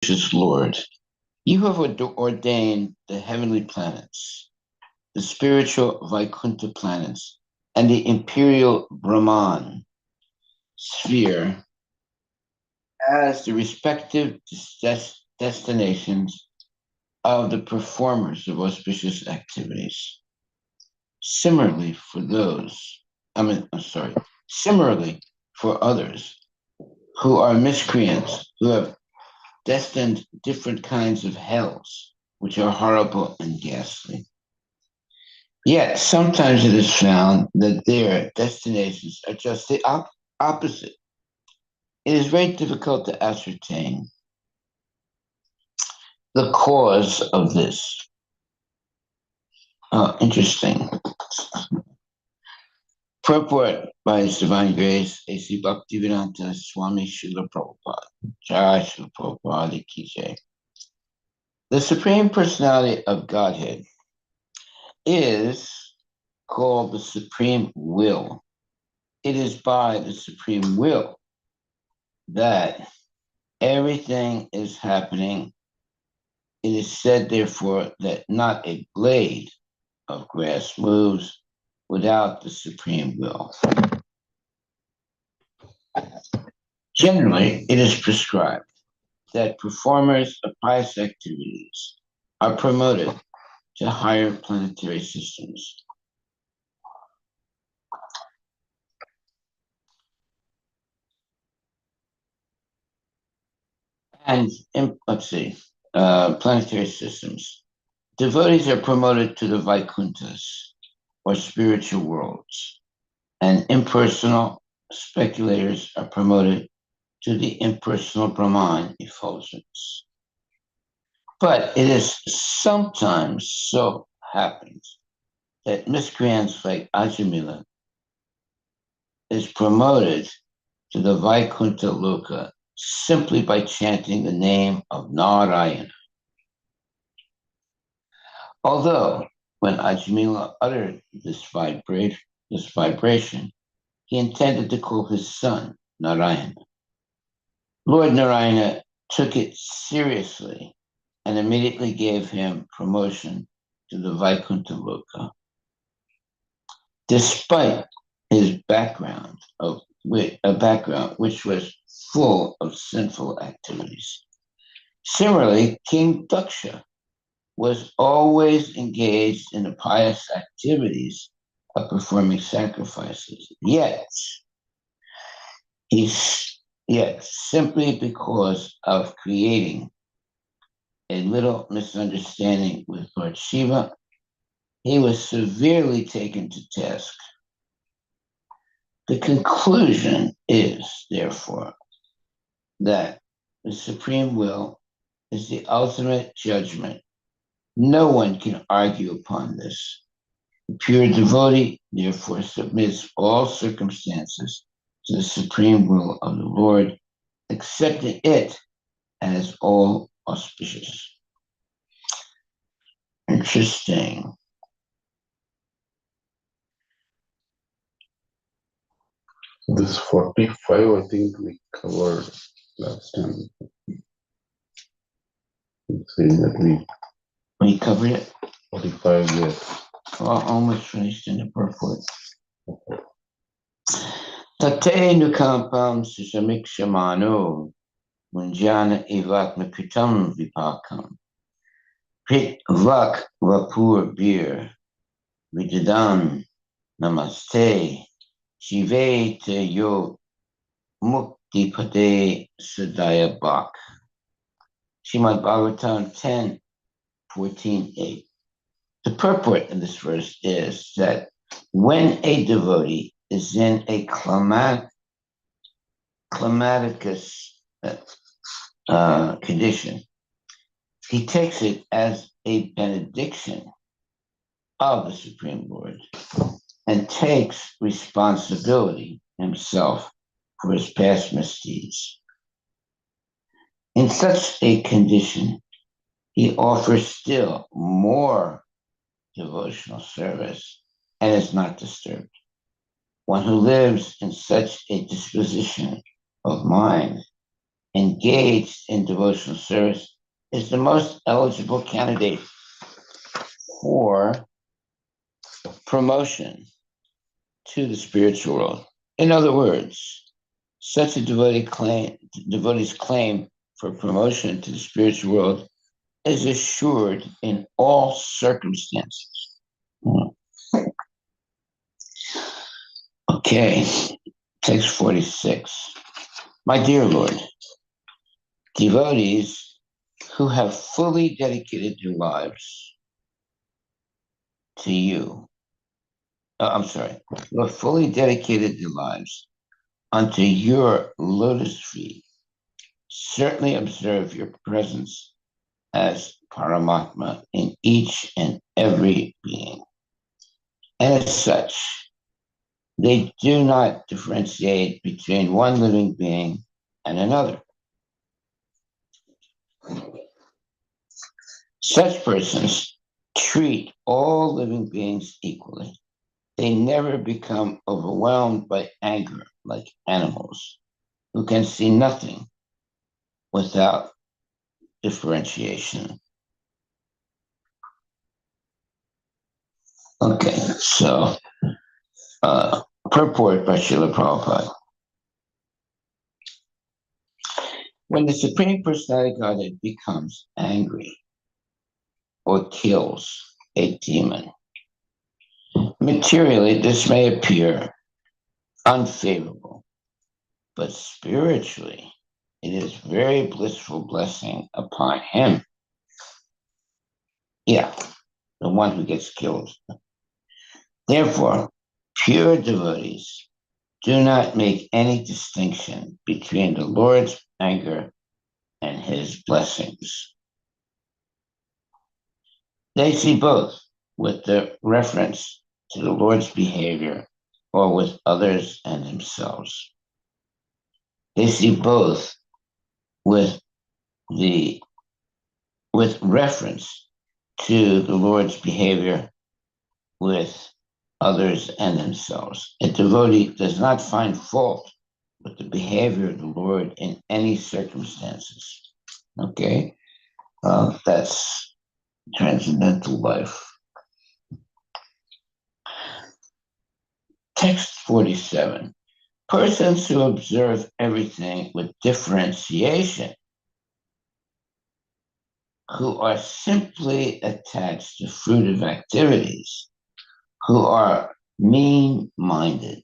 Gracious Lord, you have ordained the heavenly planets, the spiritual Vaikuntha planets, and the imperial Brahman sphere as the respective destinations of the performers of auspicious activities. Similarly, for those, similarly for others who are miscreants, who have destined different kinds of hells, which are horrible and ghastly. Yet sometimes it is found that their destinations are just the opposite. It is very difficult to ascertain the cause of this. Interesting. Purport by His Divine Grace, A.C. Bhaktivedanta Swami Srila Prabhupada. Jai Srila Prabhupada Ki Jai. The Supreme Personality of Godhead is called the Supreme Will. It is by the Supreme Will that everything is happening. It is said, therefore, that not a blade of grass moves without the Supreme Will. Generally, it is prescribed that performers of pious activities are promoted to higher planetary systems. And planetary systems. Devotees are promoted to the Vaikunthas, or spiritual worlds, and impersonal speculators are promoted to the impersonal Brahman effulgence. But it is sometimes so happens that miscreants like Ajamila is promoted to the Vaikuntha Loka simply by chanting the name of Narayana. Although when Ajamila uttered this vibration, he intended to call his son Narayana. Lord Narayana took it seriously and immediately gave him promotion to the Vaikuntha Loka, despite his background which was full of sinful activities. Similarly, King Daksha was always engaged in the pious activities of performing sacrifices. Yet simply because of creating a little misunderstanding with Lord Shiva, he was severely taken to task. The conclusion is, therefore, that the Supreme Will is the ultimate judgment. No one can argue upon this. The pure devotee, therefore, submits all circumstances to the Supreme Will of the Lord, accepting it as all auspicious. Interesting. This 45, I think we covered last time. Saying that we covered it. 45, yes. Well, almost finished in the purport. Tate nukampam susamikshamano munjana ivatmakutam vipakam. Prit vak vapur bir vididam namaste shive te yo mukti pade sadaya bak. Srimad Bhagavatam 10:14-8. The purport in this verse is that when a devotee is in a climaticus condition, he takes it as a benediction of the Supreme Lord and takes responsibility himself for his past misdeeds. In such a condition, he offers still more devotional service and is not disturbed. One who lives in such a disposition of mind engaged in devotional service is the most eligible candidate for promotion to the spiritual world. In other words, such a devotee's claim for promotion to the spiritual world is assured in all circumstances. Okay, text 46. My dear Lord, devotees who have fully dedicated their lives to you, who have fully dedicated their lives unto your lotus feet, certainly observe your presence as Paramatma in each and every being. And as such, they do not differentiate between one living being and another. Such persons treat all living beings equally. They never become overwhelmed by anger like animals who can see nothing without differentiation. Okay, so purport by Srila Prabhupada. When the Supreme Personality of Godhead becomes angry or kills a demon, materially this may appear unfavorable, but spiritually it is very blissful blessing upon him. Yeah, the one who gets killed. Therefore, pure devotees do not make any distinction between the Lord's anger and his blessings. They see both with the reference to the Lord's behavior or with others and themselves. They see both with reference to the Lord's behavior with others and themselves. A devotee does not find fault with the behavior of the Lord in any circumstances. Okay? That's transcendental life. Text 47. Persons who observe everything with differentiation, who are simply attached to fruitive activities, who are mean-minded,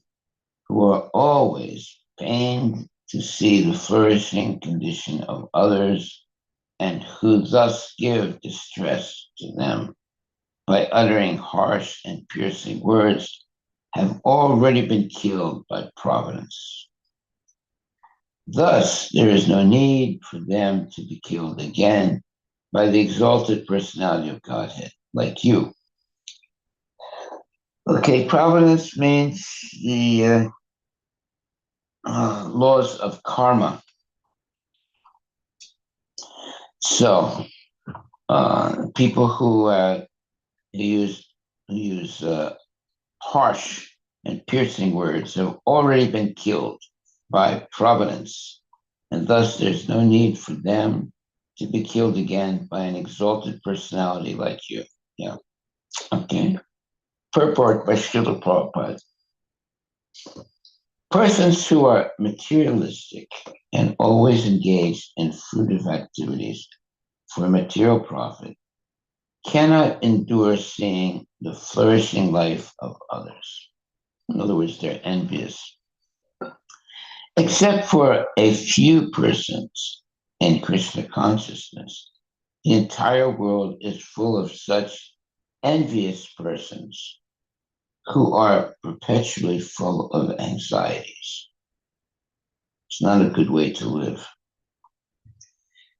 who are always pained to see the flourishing condition of others, and who thus give distress to them by uttering harsh and piercing words, have already been killed by providence. Thus, there is no need for them to be killed again by the exalted personality of Godhead, like you. Okay, providence means the laws of karma. So, people who use harsh and piercing words have already been killed by providence, and thus there's no need for them to be killed again by an exalted personality like you. Yeah. Okay. Purport by Srila Prabhupada. Persons who are materialistic and always engaged in fruitive activities for material profit cannot endure seeing the flourishing life of others. In other words, they're envious. Except for a few persons in Krishna consciousness, the entire world is full of such envious persons who are perpetually full of anxieties. It's not a good way to live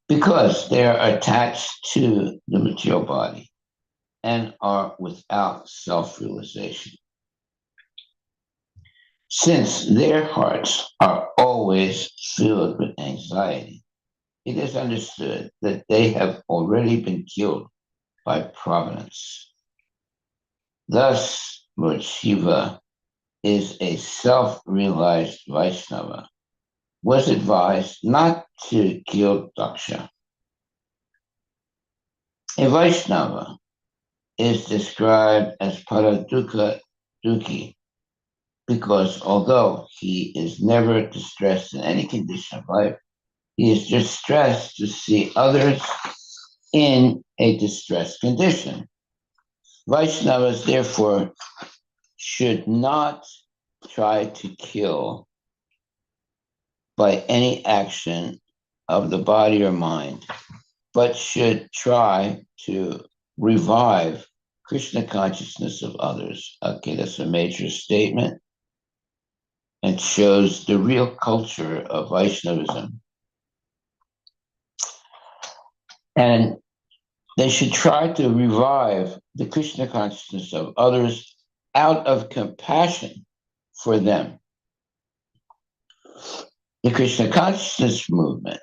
because they are attached to the material body and are without self-realization. Since their hearts are always filled with anxiety, it is understood that they have already been killed by providence. Thus, Lord Shiva is a self-realized Vaishnava, was advised not to kill Daksha. A Vaishnava is described as Paraduka Dukhi because although he is never distressed in any condition of life, he is distressed to see others in a distressed condition. Vaishnavas, therefore, should not try to kill by any action of the body or mind, but should try to revive Krishna consciousness of others. Okay, that's a major statement and shows the real culture of Vaishnavism. And they should try to revive the Krishna consciousness of others out of compassion for them. The Krishna consciousness movement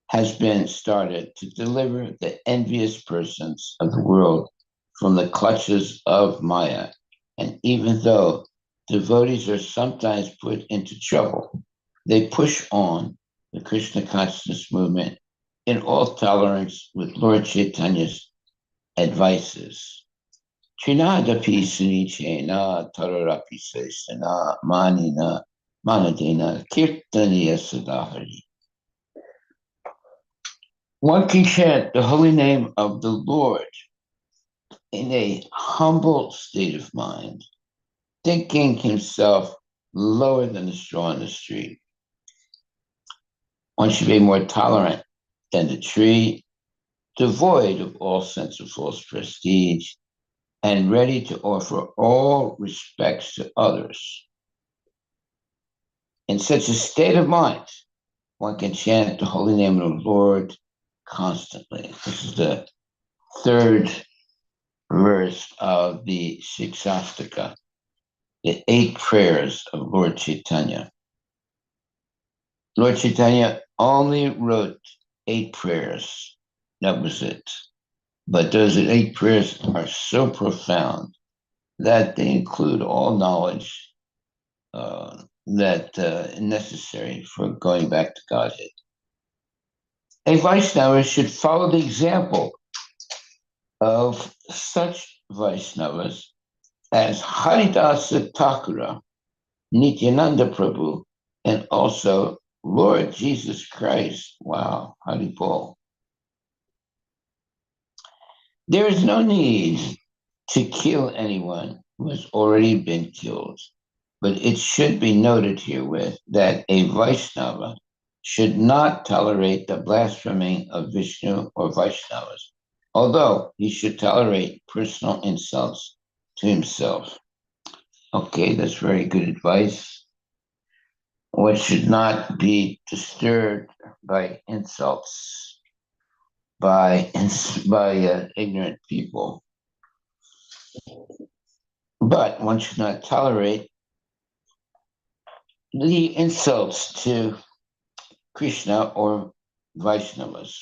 has been started to deliver the envious persons of the world from the clutches of Maya. And even though devotees are sometimes put into trouble, they push on the Krishna consciousness movement in all tolerance with Lord Chaitanya's advices. Trinadapi sunichena tararapi sesana manina manadena kirtaniya sadahari. One can chant the holy name of the Lord in a humble state of mind, thinking himself lower than the straw on the street. One should be more tolerant than the tree, devoid of all sense of false prestige, and ready to offer all respects to others. In such a state of mind, one can chant the holy name of the Lord constantly. This is the third verse of the Shiksastaka, the 8 prayers of Lord Chaitanya. Lord Chaitanya only wrote 8 prayers. That was it. But those 8 prayers are so profound that they include all knowledge that necessary for going back to Godhead. A Vaishnava should follow the example of such Vaishnavas as Haridasa Thakura, Nityananda Prabhu, and also Lord Jesus Christ. Wow, Haribol. There is no need to kill anyone who has already been killed, but it should be noted herewith that a Vaishnava should not tolerate the blaspheming of Vishnu or Vaishnavas, although he should tolerate personal insults to himself. Okay, that's very good advice. One should not be disturbed by insults by ignorant people. But one should not tolerate the insults to Krishna or Vaishnavas.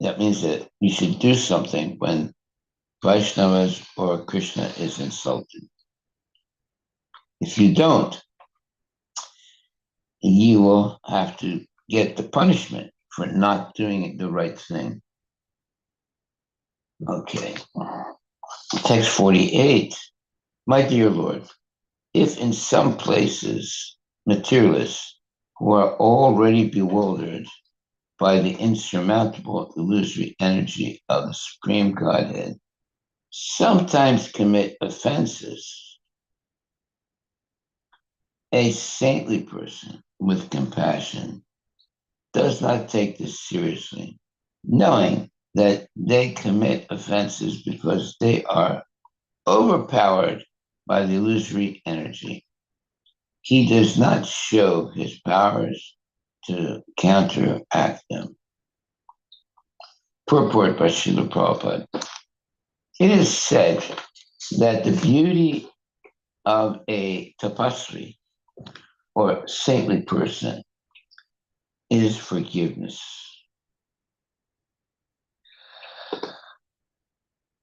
That means that you should do something when Vaishnavas or Krishna is insulted. If you don't, you will have to get the punishment for not doing the right thing. Okay. Text 48. My dear Lord, if in some places materialists who are already bewildered by the insurmountable illusory energy of the Supreme Godhead sometimes commit offenses, a saintly person with compassion does not take this seriously, knowing that they commit offenses because they are overpowered by the illusory energy. He does not show his powers to counteract them. Purport by Srila Prabhupada. It is said that the beauty of a tapasvi or saintly person is forgiveness.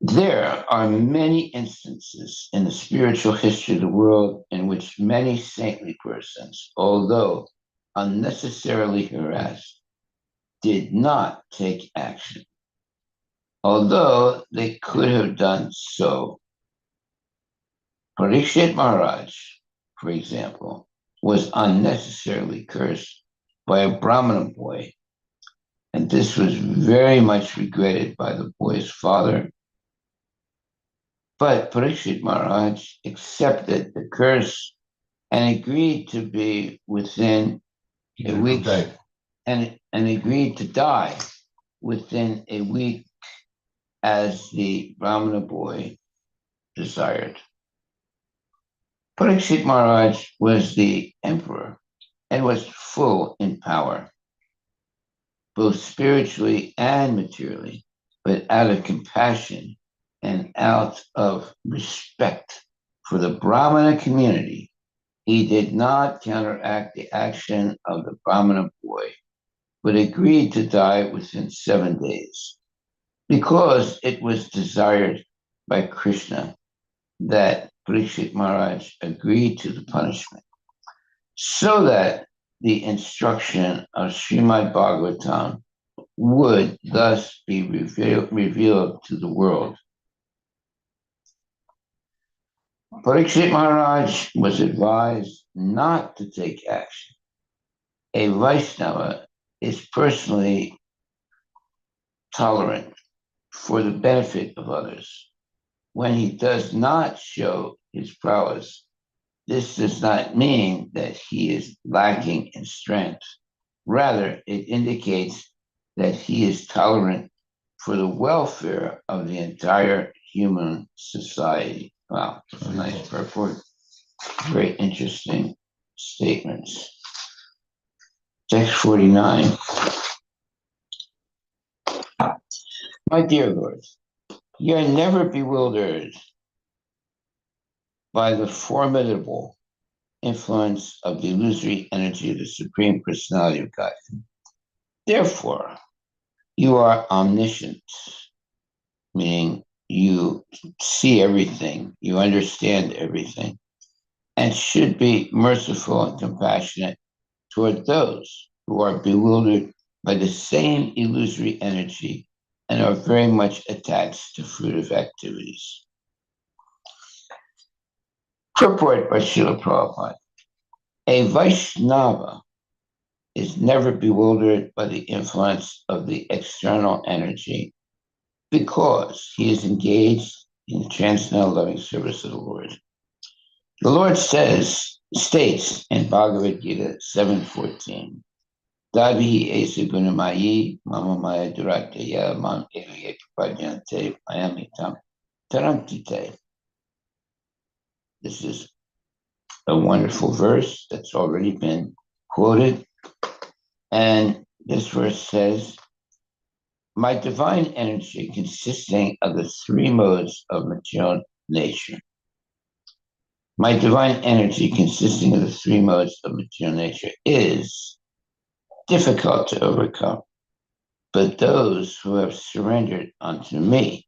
There are many instances in the spiritual history of the world in which many saintly persons, although unnecessarily harassed, did not take action, although they could have done so. Parikshit Maharaj, for example, was unnecessarily cursed by a Brahmana boy, and this was very much regretted by the boy's father. But Parikshit Maharaj accepted the curse and agreed to be within a week and agreed to die within a week as the Brahmana boy desired. Parikshit Maharaj was the emperor and was full in power, both spiritually and materially, but out of compassion and out of respect for the Brahmana community, he did not counteract the action of the Brahmana boy, but agreed to die within 7 days because it was desired by Krishna that Parikshit Maharaj agreed to the punishment, so that the instruction of Srimad Bhagavatam would thus be revealed to the world. Parikshit Maharaj was advised not to take action. A Vaishnava is personally tolerant for the benefit of others. When he does not show his prowess, this does not mean that he is lacking in strength. Rather, it indicates that he is tolerant for the welfare of the entire human society. Wow, that's a nice purport. Very interesting statements. Text 49. My dear Lord, you are never bewildered by the formidable influence of the illusory energy of the Supreme Personality of God. Therefore, you are omniscient, meaning you see everything, you understand everything, and should be merciful and compassionate toward those who are bewildered by the same illusory energy and are very much attached to fruitive activities. Purport by Srila Prabhupada. A Vaishnava is never bewildered by the influence of the external energy because he is engaged in the transcendental loving service of the Lord. The Lord states in Bhagavad Gita 7:14, Davi esa gunamayi mama maya durataya mam eviye prapadyante mayamitam tarantite. This is a wonderful verse that's already been quoted. And this verse says, my divine energy consisting of the three modes of material nature. My divine energy consisting of the three modes of material nature is difficult to overcome, but those who have surrendered unto me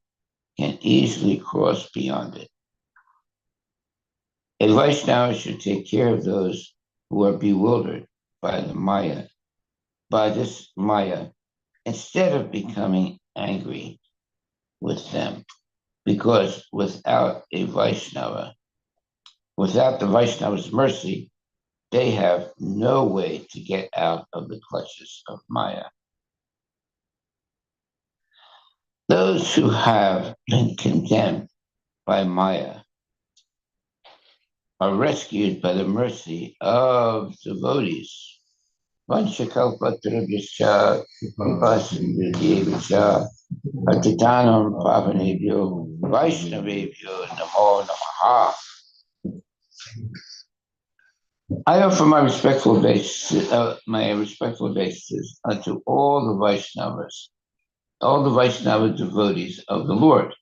can easily cross beyond it. A Vaishnava should take care of those who are bewildered by this Maya, instead of becoming angry with them, because without the Vaishnava's mercy, they have no way to get out of the clutches of Maya. Those who have been condemned by Maya are rescued by the mercy of devotees. Vanchakalpatarabhyascha Vipasindhyadevacha Patitanam Pavanebhyo Vaishnavebhyo Namo Namaha. I offer my respectful obeisances unto all the Vaishnava devotees of the Lord.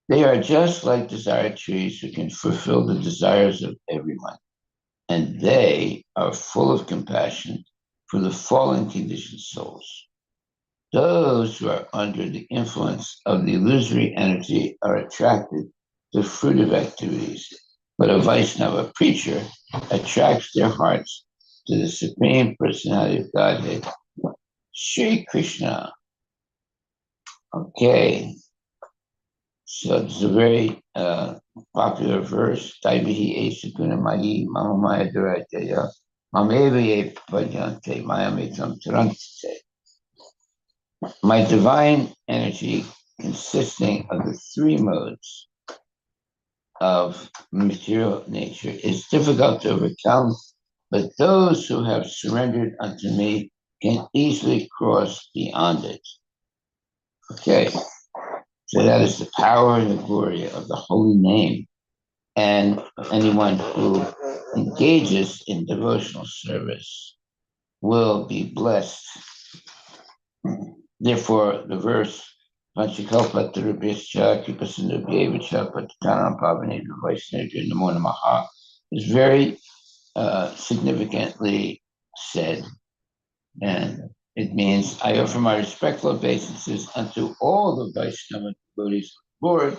They are just like desire trees who can fulfill the desires of everyone, and they are full of compassion for the fallen conditioned souls. Those who are under the influence of the illusory energy are attracted to fruitive activities, but a Vaishnava preacher attracts their hearts to the Supreme Personality of Godhead, Sri Krishna. Okay, so it's a very popular verse. Daivihi esakuna mahi mamamaya durajaya mamevaye pajante mayametam tarantite. My divine energy, consisting of the three modes of material nature, is difficult to overcome, but those who have surrendered unto me can easily cross beyond it. Okay, so that is the power and the glory of the holy name. And anyone who engages in devotional service will be blessed. Therefore, the verse Panchakalpatarabhischa Kipasindubhyevacha Patitanam Pavaneva Vaishnava Namo Namaha is very significantly said. And it means, I offer my respectful obeisances unto all the Vaishnava devotees of the Lord.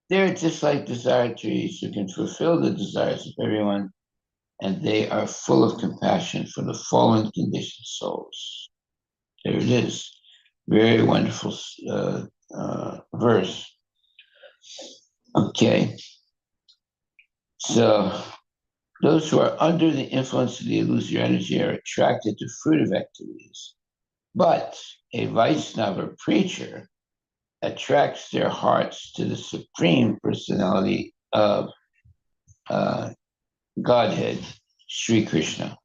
They're just like desire trees who can fulfill the desires of everyone, and they are full of compassion for the fallen conditioned souls. There it is. Very wonderful verse. Okay. So those who are under the influence of the illusory energy are attracted to fruitive activities. But a Vaishnava preacher attracts their hearts to the Supreme Personality of Godhead, Sri Krishna.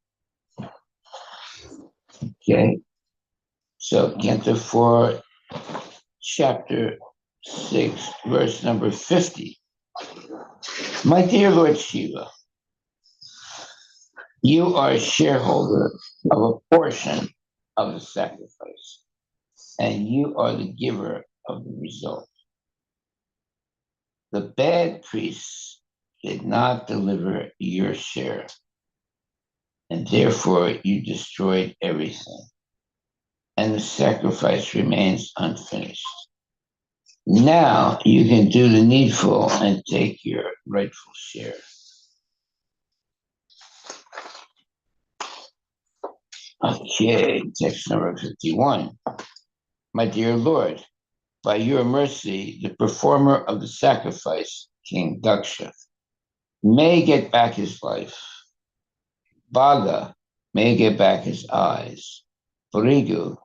Okay. So Canto 4, Chapter 6, verse number 50. My dear Lord Shiva, you are a shareholder of a portion of the sacrifice, and you are the giver of the result. The bad priests did not deliver your share, and therefore you destroyed everything, and the sacrifice remains unfinished. Now you can do the needful and take your rightful share. Okay, text number 51. My dear Lord, by your mercy, the performer of the sacrifice, King Daksha, may get back his life. Bhaga may get back his eyes. Brigu,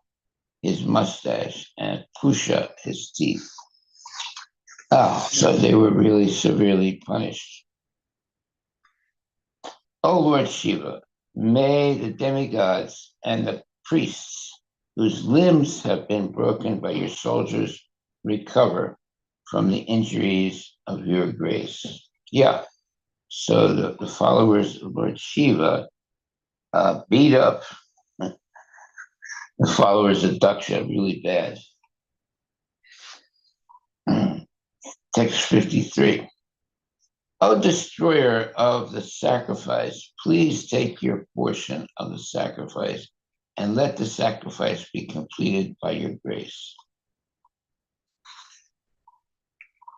his mustache, and Pusha, his teeth. So they were really severely punished. O Lord Shiva, may the demigods and the priests whose limbs have been broken by your soldiers recover from the injuries of your grace. Yeah, so the followers of Lord Shiva beat up the followers of Daksha really bad. Text 53. O destroyer of the sacrifice, please take your portion of the sacrifice and let the sacrifice be completed by your grace.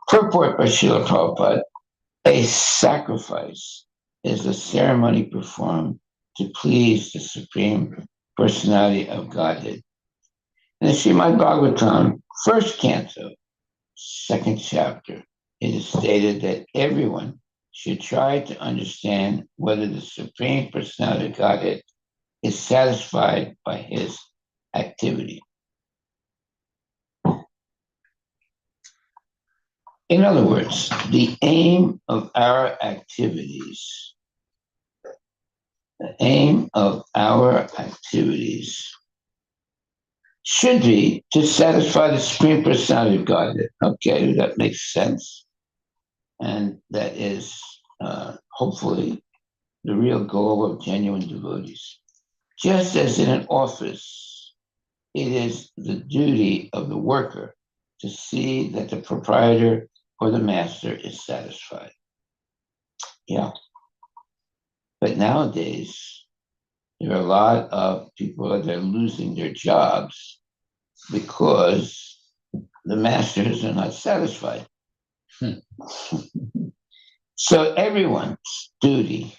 Purport by Srila Prabhupada, a sacrifice is a ceremony performed to please the Supreme Personality of Godhead. In the Srimad Bhagavatam, first canto, second chapter, it is stated that everyone should try to understand whether the Supreme Personality of Godhead is satisfied by his activity. In other words, the aim of our activities should be to satisfy the Supreme Personality of Godhead. Okay, that makes sense. And that is hopefully the real goal of genuine devotees. Just as in an office, it is the duty of the worker to see that the proprietor or the master is satisfied. Yeah. But nowadays, there are a lot of people that are losing their jobs because the masters are not satisfied. So everyone's duty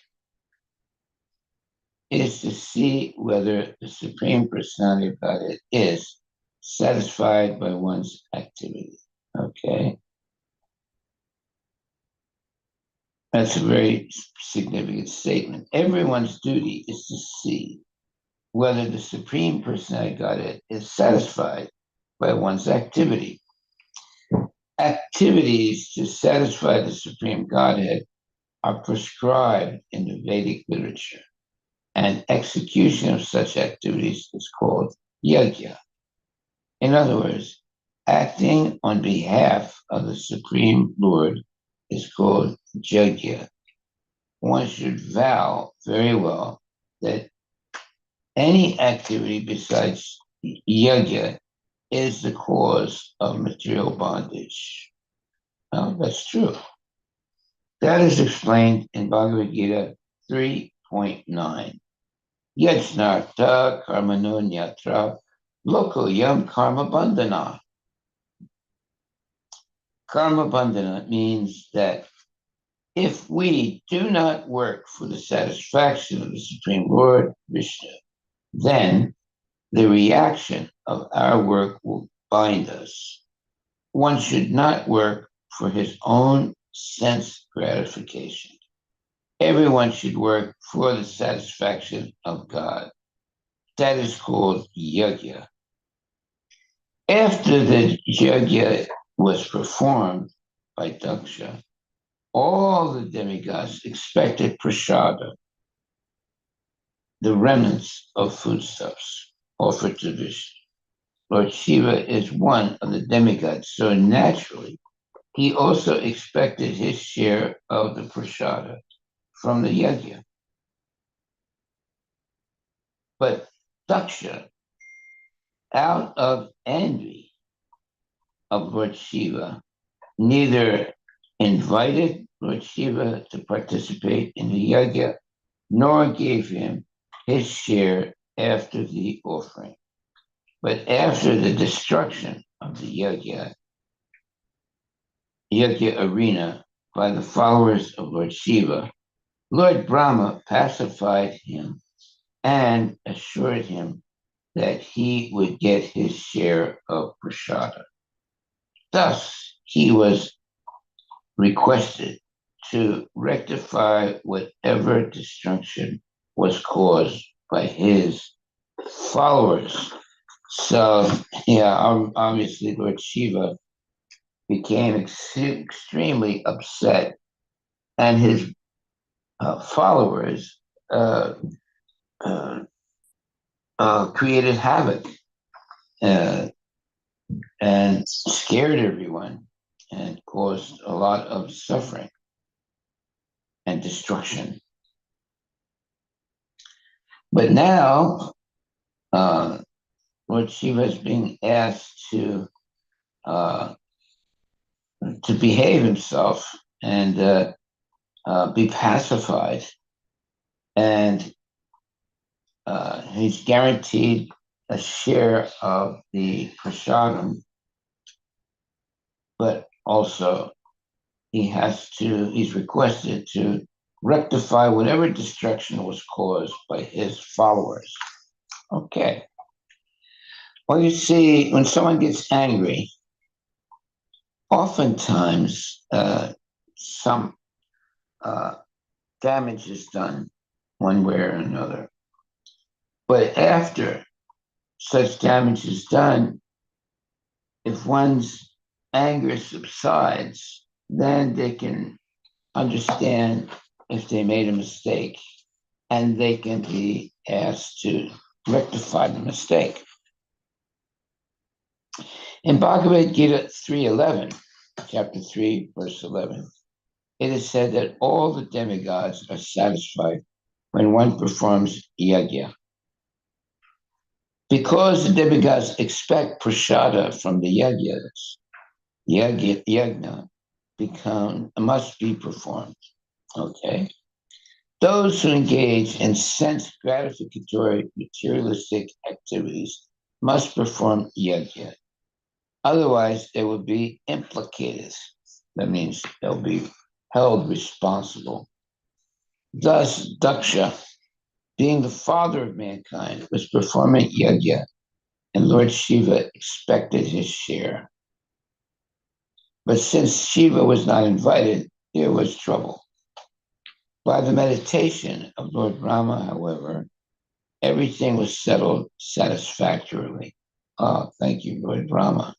is to see whether the Supreme Personality of Godhead is satisfied by one's activity. Okay? That's a very significant statement. Everyone's duty is to see whether the Supreme Personality of Godhead is satisfied by one's activity. Activities to satisfy the Supreme Godhead are prescribed in the Vedic literature, and execution of such activities is called yajna. In other words, acting on behalf of the Supreme Lord is called yajna. One should vow very well that any activity besides yajna is the cause of material bondage. Well, that's true. That is explained in Bhagavad Gita 3.9. Yajnartha karmano nyatra loko yam karma bandhana. Karma bandhana means that if we do not work for the satisfaction of the Supreme Lord Vishnu, then the reaction of our work will bind us. One should not work for his own sense gratification. Everyone should work for the satisfaction of God. That is called yajna. After the yajna was performed by Daksha, all the demigods expected prasada, the remnants of foodstuffs offered to Vishnu. Lord Shiva is one of the demigods, so naturally, he also expected his share of the prasada from the yajna. But Daksha, out of envy of Lord Shiva, neither invited Lord Shiva to participate in the yajna, nor gave him his share after the offering. But after the destruction of the yajna arena by the followers of Lord Shiva, Lord Brahma pacified him and assured him that he would get his share of prasada. Thus, he was requested to rectify whatever destruction was caused by his followers. So, yeah, obviously, Lord Shiva became extremely upset, and his followers uh, uh, created havoc uh, and scared everyone and caused a lot of suffering and destruction. But now, Lord Shiva is being asked uh, to behave himself and be pacified, and he's guaranteed a share of the prasadam, but also he's requested to rectify whatever destruction was caused by his followers. Okay. Well, you see, when someone gets angry, oftentimes some uh, damage is done one way or another. But after such damage is done, if one's anger subsides, then they can understand if they made a mistake and they can be asked to rectify the mistake. In Bhagavad Gita 3:11, chapter 3, verse 11, it is said that all the demigods are satisfied when one performs yajna. Because the demigods expect prasada from the yajna must be performed. Okay? Those who engage in sense gratificatory materialistic activities must perform yajna. Otherwise, they will be implicated. That means they'll be held responsible. Thus, Daksha being the father of mankind, was performing yajna, and Lord Shiva expected his share. But since Shiva was not invited, there was trouble. By the meditation of Lord Brahma, however, everything was settled satisfactorily. Oh, thank you, Lord Brahma.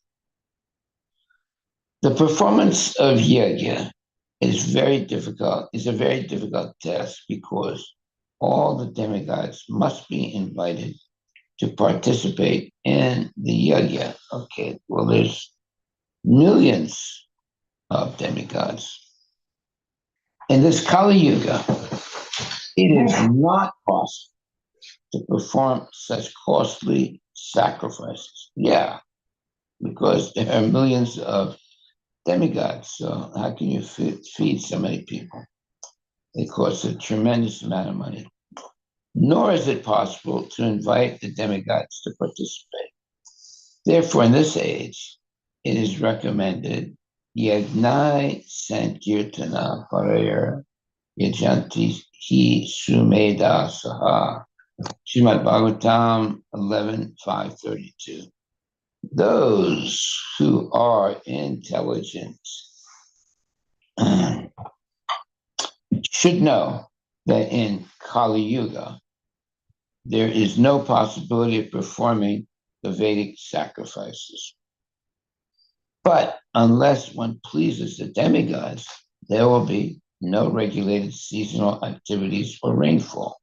The performance of yajna is a very difficult task because all the demigods must be invited to participate in the yajna. Okay, well, there's millions of demigods. In this Kali Yuga, it is not possible to perform such costly sacrifices. Yeah, because there are millions of demigods. So how can you feed so many people? It costs a tremendous amount of money. Nor is it possible to invite the demigods to participate. Therefore, in this age, it is recommended Yagnai Sankirtana Parayar Yajanti Hi Sumeda Saha Srimad Bhagavatam 11:532. Those who are intelligent should know that in Kali Yuga, there is no possibility of performing the Vedic sacrifices. But unless one pleases the demigods, there will be no regulated seasonal activities or rainfall.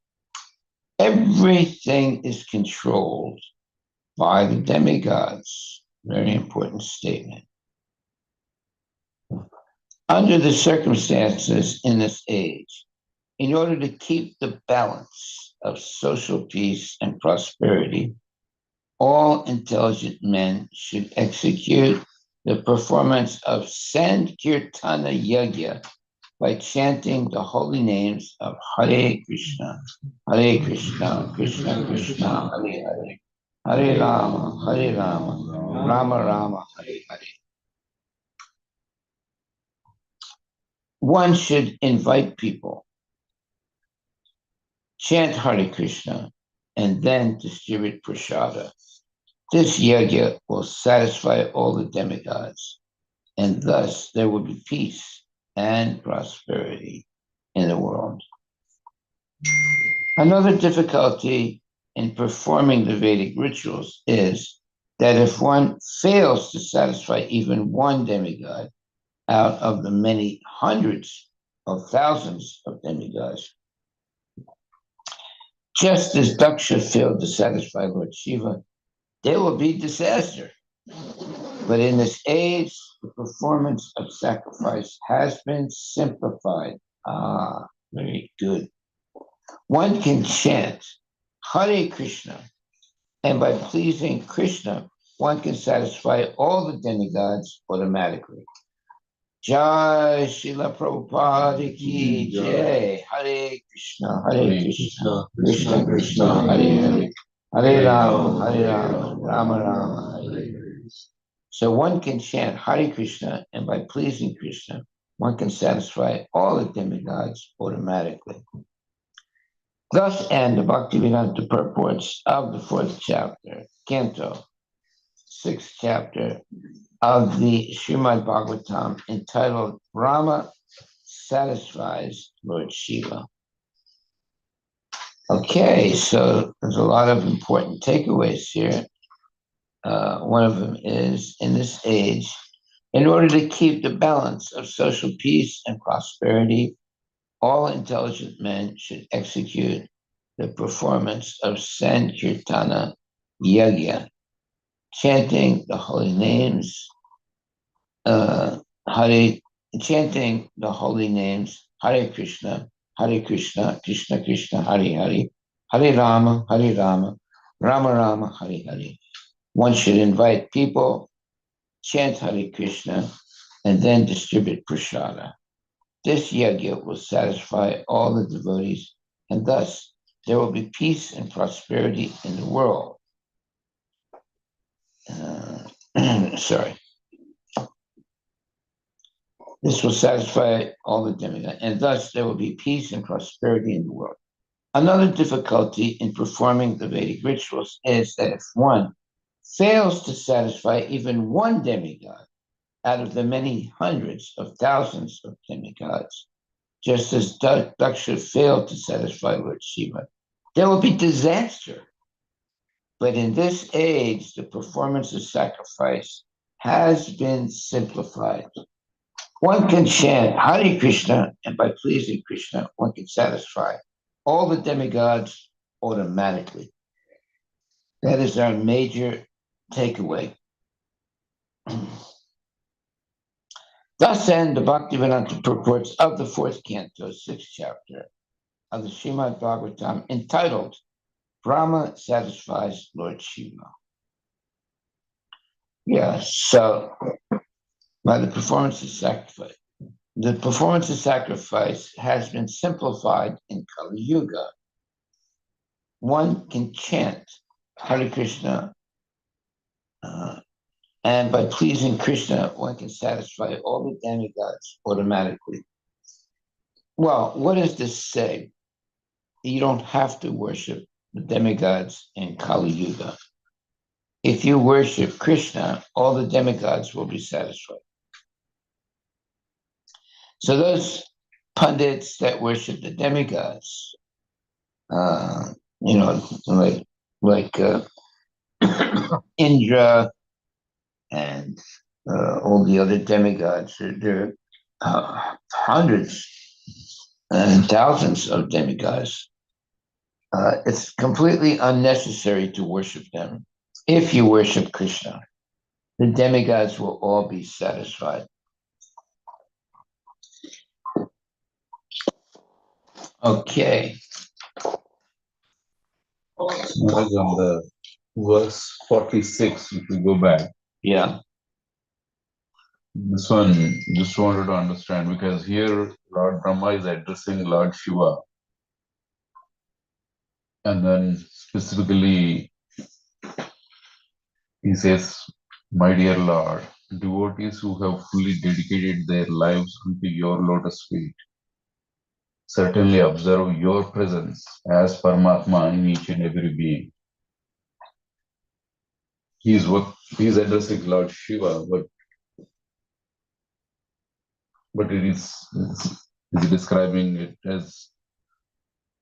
Everything is controlled by the demigods. Very important statement. Under the circumstances in this age, in order to keep the balance of social peace and prosperity, all intelligent men should execute the performance of Sankirtana Yajna by chanting the holy names of Hare Krishna, Krishna Krishna, Hare Hare, Hare Rama, Rama Rama, Hare Hare. One should invite people, chant Hare Krishna, and then distribute prasada. This yajna will satisfy all the demigods, and thus there will be peace and prosperity in the world. Another difficulty in performing the Vedic rituals is that if one fails to satisfy even one demigod out of the many hundreds of thousands of demigods, just as Daksha failed to satisfy Lord Shiva, there will be disaster. But in this age, the performance of sacrifice has been simplified. Ah, very good. One can chant Hare Krishna, and by pleasing Krishna, one can satisfy all the demigods automatically. Jai Srila Prabhupada ki Jai. Hare Krishna, Krishna Krishna, Hare Hare, Hare Rama, Rama Rama, Hare Hare. So one can chant Hare Krishna, and by pleasing Krishna, one can satisfy all the demigods automatically. Thus end the Bhaktivedanta purports of the 4th chapter, Canto, 6th chapter of the Srimad Bhagavatam, entitled Rama Satisfies Lord Shiva. Okay, so there's a lot of important takeaways here. One of them is, in this age, in order to keep the balance of social peace and prosperity, all intelligent men should execute the performance of Sankirtana Yajna, chanting the holy names, chanting the holy names Hare Krishna, Krishna Krishna, Hare Hare, Hare Rama, Rama Rama, Hare Hare. One should invite people, chant Hare Krishna, and then distribute prasada. This yajna will satisfy all the devotees, and thus there will be peace and prosperity in the world. Sorry. This will satisfy all the demigods, and thus there will be peace and prosperity in the world. Another difficulty in performing the Vedic rituals is that if one fails to satisfy even one demigod out of the many hundreds of thousands of demigods, just as Daksha failed to satisfy Lord Shiva, there will be disaster. But in this age, the performance of sacrifice has been simplified. One can chant Hare Krishna, and by pleasing Krishna, one can satisfy all the demigods automatically. That is our major takeaway. Thus end the Bhaktivedanta purports of the fourth canto, sixth chapter of the Srimad Bhagavatam, entitled Brahma Satisfies Lord Shiva. Yeah, so by the performance of sacrifice. The performance of sacrifice has been simplified in Kali Yuga. One can chant Hare Krishna, and by pleasing Krishna, one can satisfy all the demigods automatically. Well, what does this say? You don't have to worship the demigods in Kali Yuga. If you worship Krishna, all the demigods will be satisfied. So those pundits that worship the demigods, you know, like Indra and all the other demigods, there are hundreds and thousands of demigods. It's completely unnecessary to worship them. If you worship Krishna, the demigods will all be satisfied. Okay. Maharaj, on the verse 46, if we go back, Yeah. this one just wanted to understand because here Lord Brahma is addressing Lord Shiva, and then specifically he says, "My dear Lord, devotees who have fully dedicated their lives unto your lotus feet certainly observe your presence as Paramatma in each and every being." He's addressing Lord Shiva, but is describing it as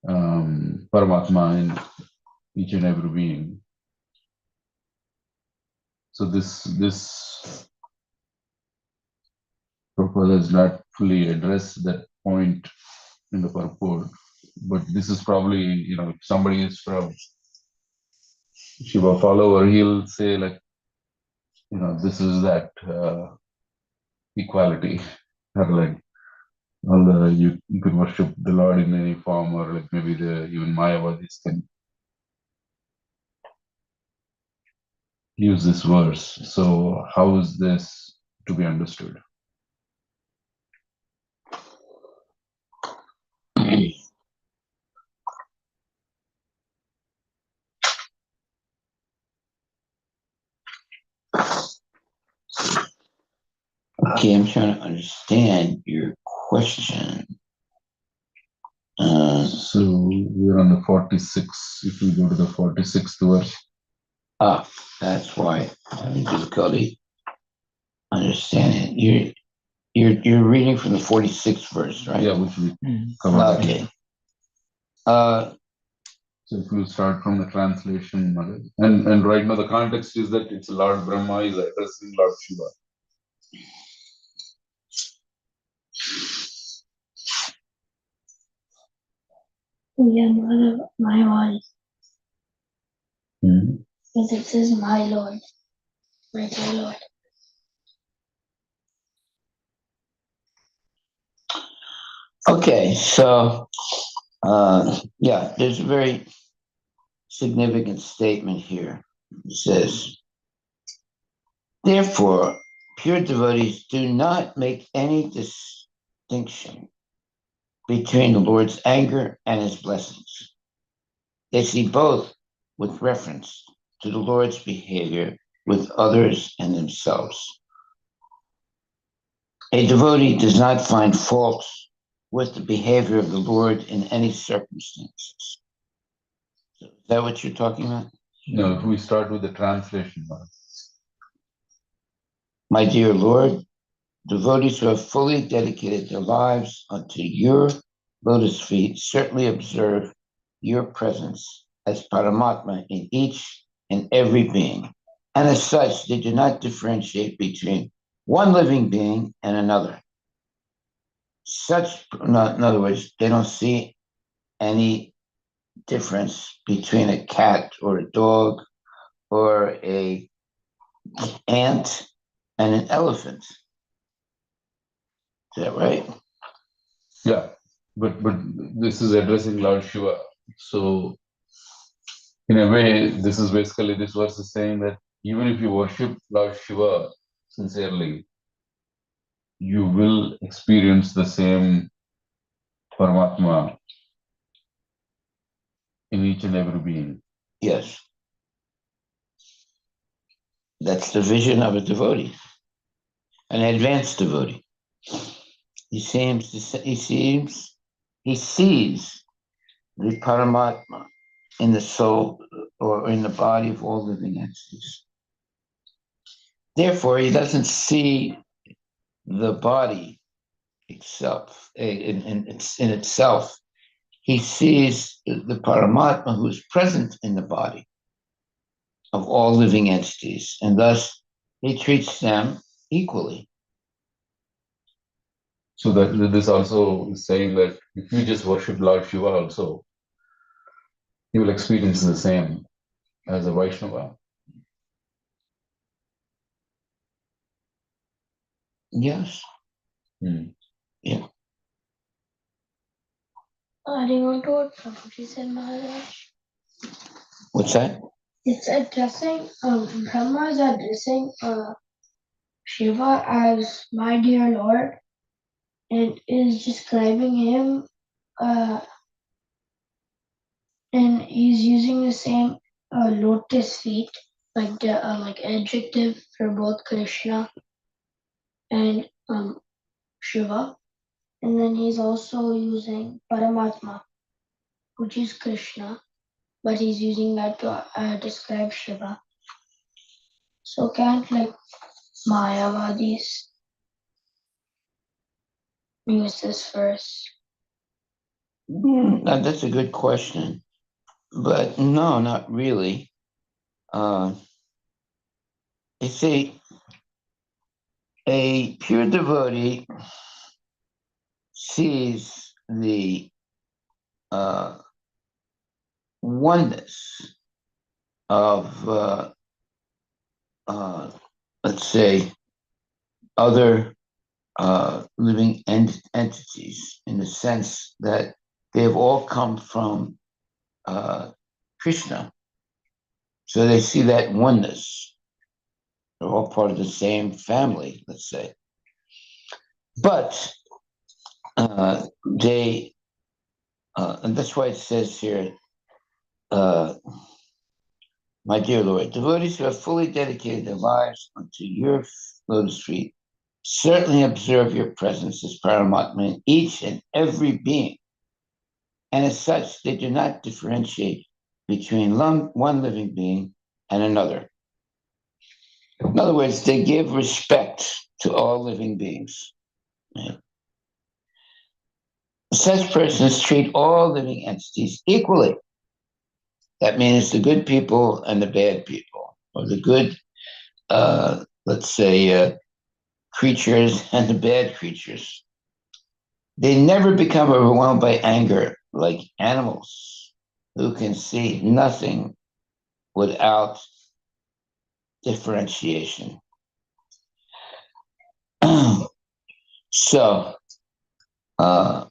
Paramatma in each and every being. So this purport has not fully addressed that point in the purport, but this is probably, if somebody is from Shiva follower, he'll say like, this is that equality, or like you can worship the Lord in any form, or like maybe even Mayavadis can use this verse. So how is this to be understood? Okay, I'm trying to understand your question. So we're on the 46. If we go to the 46th verse. That's why I'm having difficulty understanding. You're reading from the 46th verse, right? Yeah, which we covered. Okay. So if you start from the translation, and right now the context is that it's Lord Brahma is addressing Lord Shiva. Yeah, my voice. Mm-hmm. Because it says my Lord. My dear Lord. Okay, so yeah, there's a very significant statement here. It says, therefore, pure devotees do not make any distinction between the Lord's anger and his blessings. They see both with reference to the Lord's behavior with others and themselves. A devotee does not find fault with the behavior of the Lord in any circumstances. So is that what you're talking about? No, if we start with the translation, My dear Lord, devotees who have fully dedicated their lives unto your lotus feet certainly observe your presence as Paramatma in each and every being. And as such, they do not differentiate between one living being and another. In other words, they don't see any difference between a cat or a dog or a ant and an elephant. Is that right? yeah, but this is addressing Lord Shiva. So in a way, this verse is saying that even if you worship Lord Shiva sincerely, you will experience the same Paramatma in each and every being. Yes. That's the vision of a devotee, an advanced devotee. He sees the Paramatma in the soul or in the body of all living entities. Therefore, he doesn't see the body itself in itself. He sees the Paramatma who is present in the body of all living entities, and thus he treats them equally. So that this also is saying that if you just worship Lord Shiva also, you will experience the same as a Vaishnava. Yes. Hmm. Yeah. Adding on to what Prabhuji said, Maharaj. What's that? It's addressing, Brahma is addressing Shiva as my dear Lord and is describing him, and he's using the same lotus feet, like the like adjective for both Krishna and Shiva. And then he's also using Paramatma, which is Krishna, but he's using that to describe Shiva. So can't like Mayavadis use this verse? That's a good question. But no, not really. You see, a pure devotee sees the oneness of, let's say, other living entities in the sense that they have all come from Krishna. So they see that oneness. They're all part of the same family, let's say. But they, and that's why it says here, my dear Lord, devotees who have fully dedicated their lives unto your lotus feet certainly observe your presence as Paramatma in each and every being. And as such, they do not differentiate between one living being and another. In other words, they give respect to all living beings. Right? Such persons treat all living entities equally. That means the good people and the bad people, or the good, let's say, creatures and the bad creatures. They never become overwhelmed by anger like animals who can see nothing without differentiation. So, the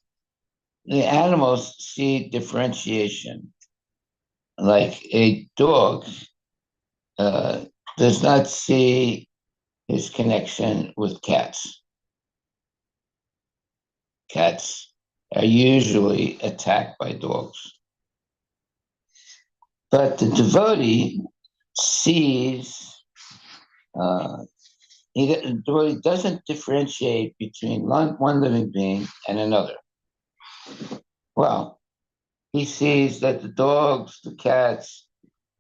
animals see differentiation. Like a dog does not see his connection with cats. Cats are usually attacked by dogs. But the devotee sees, the devotee doesn't differentiate between one living being and another. Well, he sees that the dogs, the cats,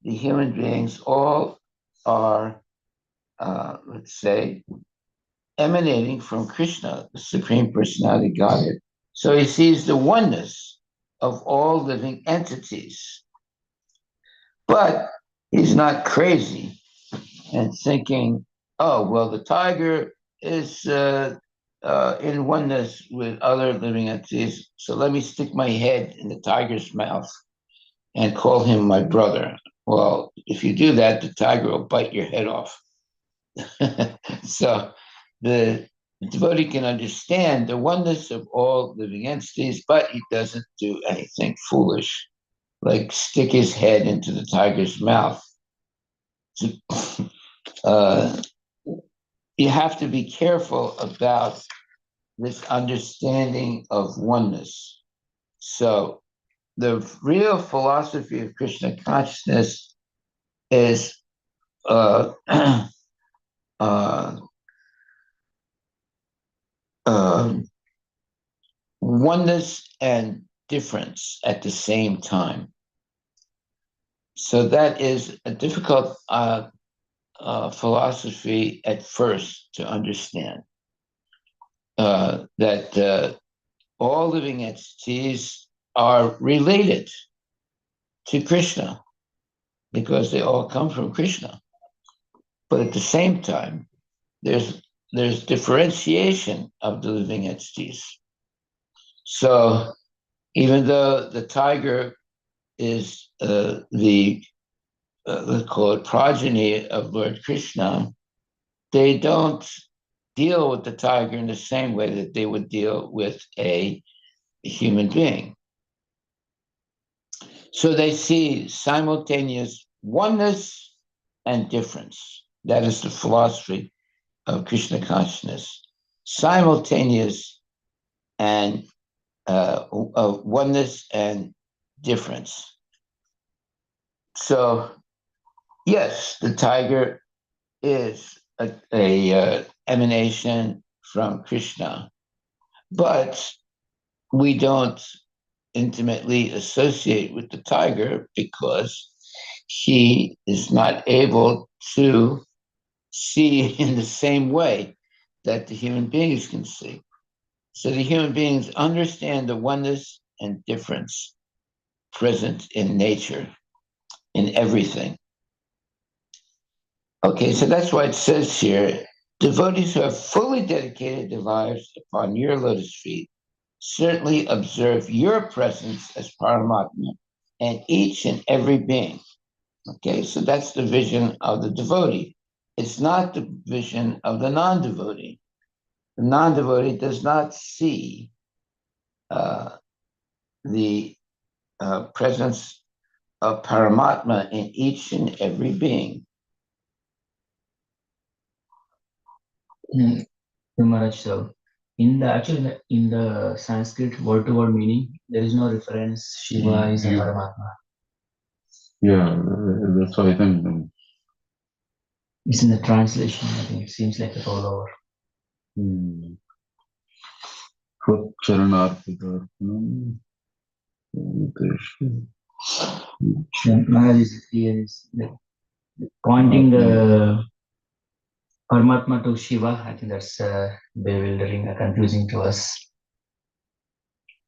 the human beings, all are, let's say, emanating from Krishna, the Supreme Personality Godhead. So he sees the oneness of all living entities. But he's not crazy and thinking, oh, well, the tiger is in oneness with other living entities. So let me stick my head in the tiger's mouth and call him my brother. Well, if you do that, the tiger will bite your head off. So the devotee can understand the oneness of all living entities, but he doesn't do anything foolish, like stick his head into the tiger's mouth. uh, you have to be careful about this understanding of oneness. So the real philosophy of Krishna consciousness is uh, uh, uh, oneness and difference at the same time. So that is a difficult philosophy at first to understand. That all living entities are related to Krishna because they all come from Krishna. But at the same time, there's differentiation of the living entities. So even though the tiger is let's call it progeny of Lord Krishna, they don't deal with the tiger in the same way that they would deal with a human being. So they see simultaneous oneness and difference. That is the philosophy of Krishna consciousness. Simultaneous and of oneness and difference. So, yes, the tiger is a emanation from Krishna, but we don't intimately associate with the tiger because he is not able to see in the same way that the human beings can see. So the human beings understand the oneness and difference present in nature, in everything. Okay, so that's why it says here, devotees who have fully dedicated their lives upon your lotus feet certainly observe your presence as Paramatma and each and every being. Okay, so that's the vision of the devotee. It's not the vision of the non-devotee. The non-devotee does not see the presence of Paramatma in each and every being. Maharaj, so in the Sanskrit word to word meaning, there is no reference Shiva is a Paramatma. Yeah, that's why I think. It's in the translation. I think it seems like a rollover. Maharaj is here is pointing the Paramatma to Shiva. I think that's bewildering, confusing to us.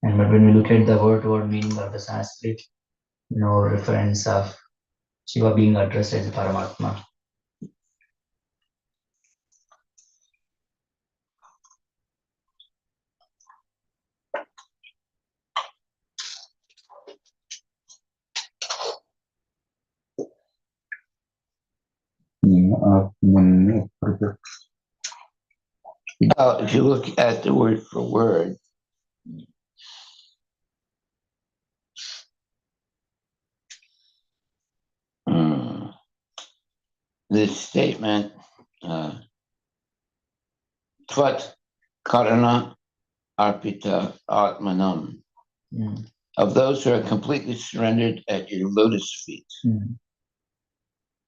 And but when we look at the word-to-word meaning of the Sanskrit, no reference of Shiva being addressed as Paramatma. If you look at the word for word, this statement, Tvat Karana Arpita Atmanam, of those who are completely surrendered at your lotus feet.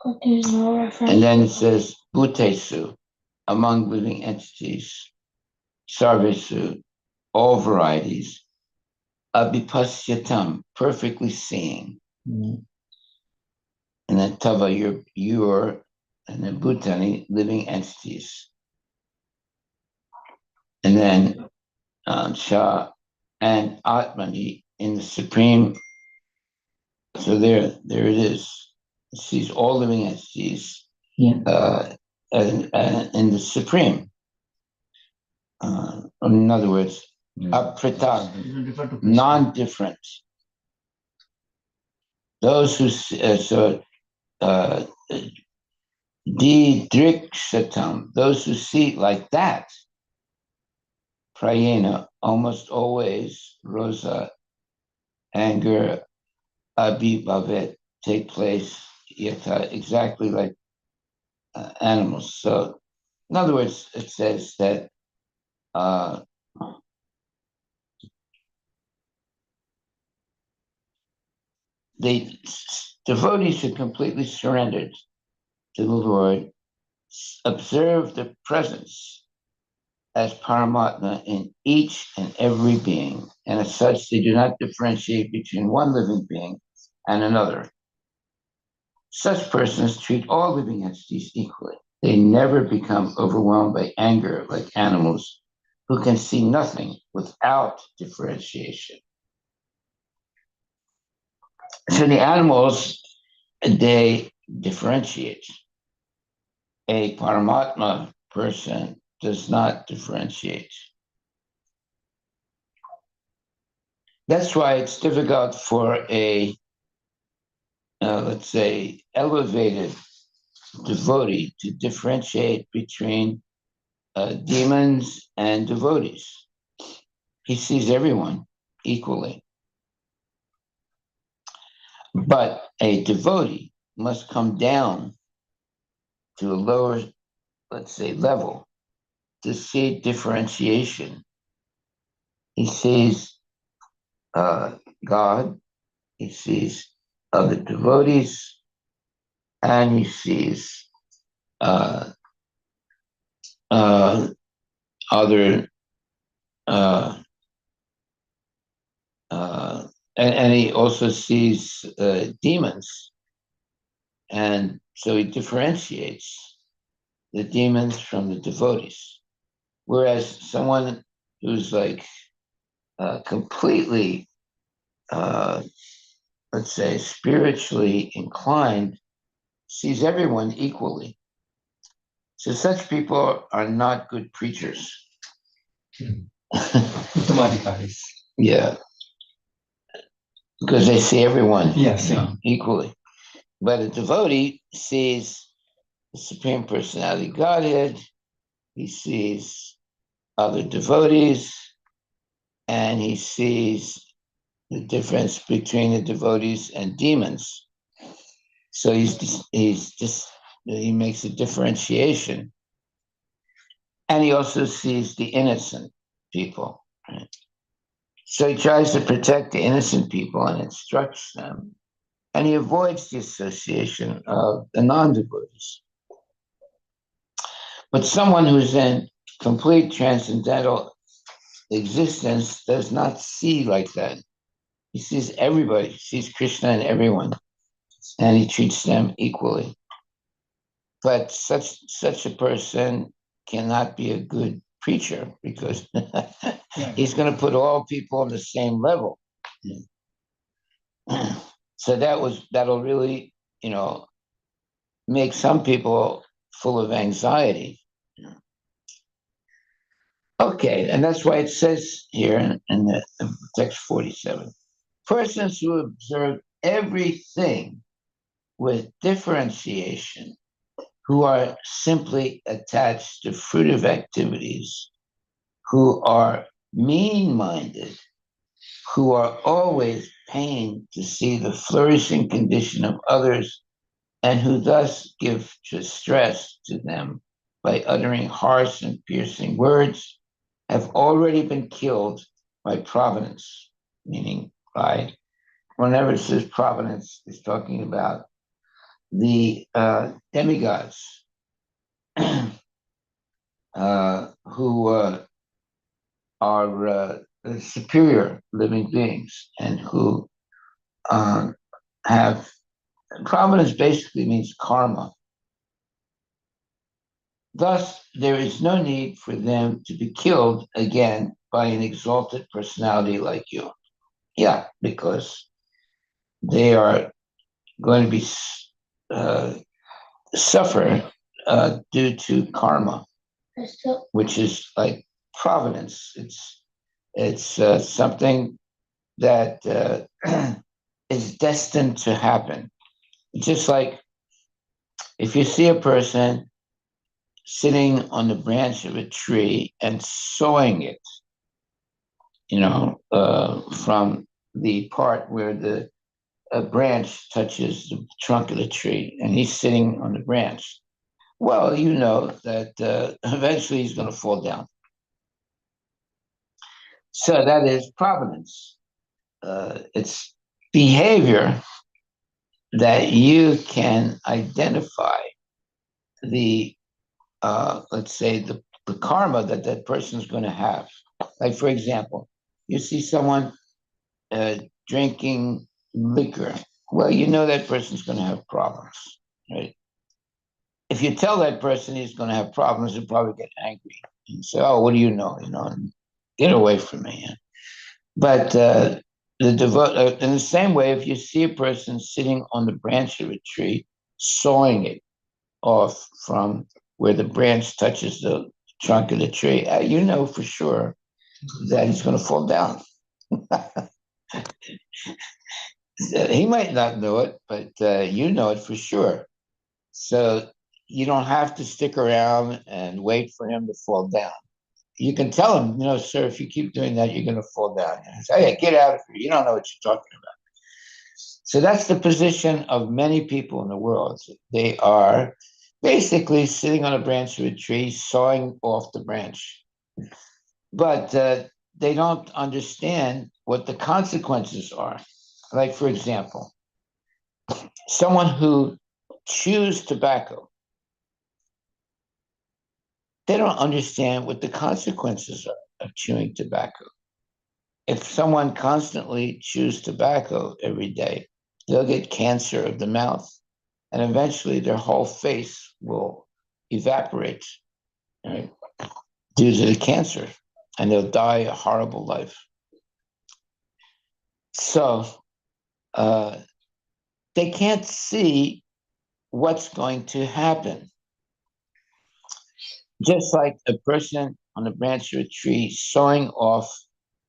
But there's no reference. And then it says Bhutesu, among living entities, Sarvesu, all varieties, abhipasyatam, perfectly seeing. Mm. And then tava, your, and then bhutani, living entities. And then Sha and Atmani in the supreme. So there it is. It sees all living entities Yeah. and in the supreme. In other words, apritak, Refer to Krishna. non-different. Those who didrikshatam, those who see like that, prayena, almost always, rosa, anger, abhibavet, take place yata, exactly like animals. So, in other words, it says that the devotees are completely surrendered to the Lord, observe the presence as Paramatma in each and every being, and as such, they do not differentiate between one living being and another. Such persons treat all living entities equally. They never become overwhelmed by anger like animals who can see nothing without differentiation. So the animals, they differentiate. A Paramatma person does not differentiate. That's why it's difficult for a, let's say, elevated devotee to differentiate between demons and devotees. He sees everyone equally. But a devotee must come down to a lower, let's say, level to see differentiation. He sees God, he sees other devotees, and he sees uh, uh, other, uh, and he also sees demons. And so he differentiates the demons from the devotees. Whereas someone who's like completely, uh, let's say, spiritually inclined sees everyone equally. So such people are not good preachers. Yeah, because they see everyone equally. But a devotee sees the Supreme Personality Godhead, he sees other devotees, and he sees the difference between the devotees and demons. So he makes a differentiation. And he also sees the innocent people. Right? So he tries to protect the innocent people and instructs them. And he avoids the association of the non-devotees. But someone who's in complete transcendental existence does not see like that. He sees everybody, he sees Krishna and everyone, and he treats them equally. But such a person cannot be a good preacher because he's going to put all people on the same level. So that'll really, make some people full of anxiety. Okay, and that's why it says here in the text 47, persons who observe everything with differentiation, who are simply attached to fruitive activities, who are mean-minded, who are always pained to see the flourishing condition of others, and who thus give distress to them by uttering harsh and piercing words, have already been killed by providence, meaning by, whenever it says providence, it's talking about the demigods who are, superior living beings and who have providence basically means karma. Thus, there is no need for them to be killed again by an exalted personality like you. Yeah, because they are going to be uh, suffer due to karma, which is like providence. It's something that is destined to happen. Just like if you see a person sitting on the branch of a tree and sawing it, from the part where the a branch touches the trunk of the tree and he's sitting on the branch. Well, you know that eventually he's going to fall down. So that is providence. It's behavior that you can identify the, let's say, the karma that that person is going to have. Like, for example, you see someone drinking liquor. Well, you know that person's going to have problems, right? If you tell that person he's going to have problems, he'll probably get angry and say, "Oh, what do you know? Get away from me." But in the same way, if you see a person sitting on the branch of a tree, sawing it off from where the branch touches the trunk of the tree, you know for sure that he's going to fall down. He might not know it, but you know it for sure. So you don't have to stick around and wait for him to fall down. You can tell him, sir, if you keep doing that, you're going to fall down. And say, hey, get out of here. You don't know what you're talking about. So that's the position of many people in the world. They are basically sitting on a branch of a tree, sawing off the branch. But they don't understand what the consequences are. Like, for example, someone who chews tobacco, they don't understand what the consequences are of chewing tobacco. If someone constantly chews tobacco every day, they'll get cancer of the mouth, and eventually their whole face will evaporate, right, due to the cancer, and they'll die a horrible life. So they can't see what's going to happen. Just like a person on the branch of a tree sawing off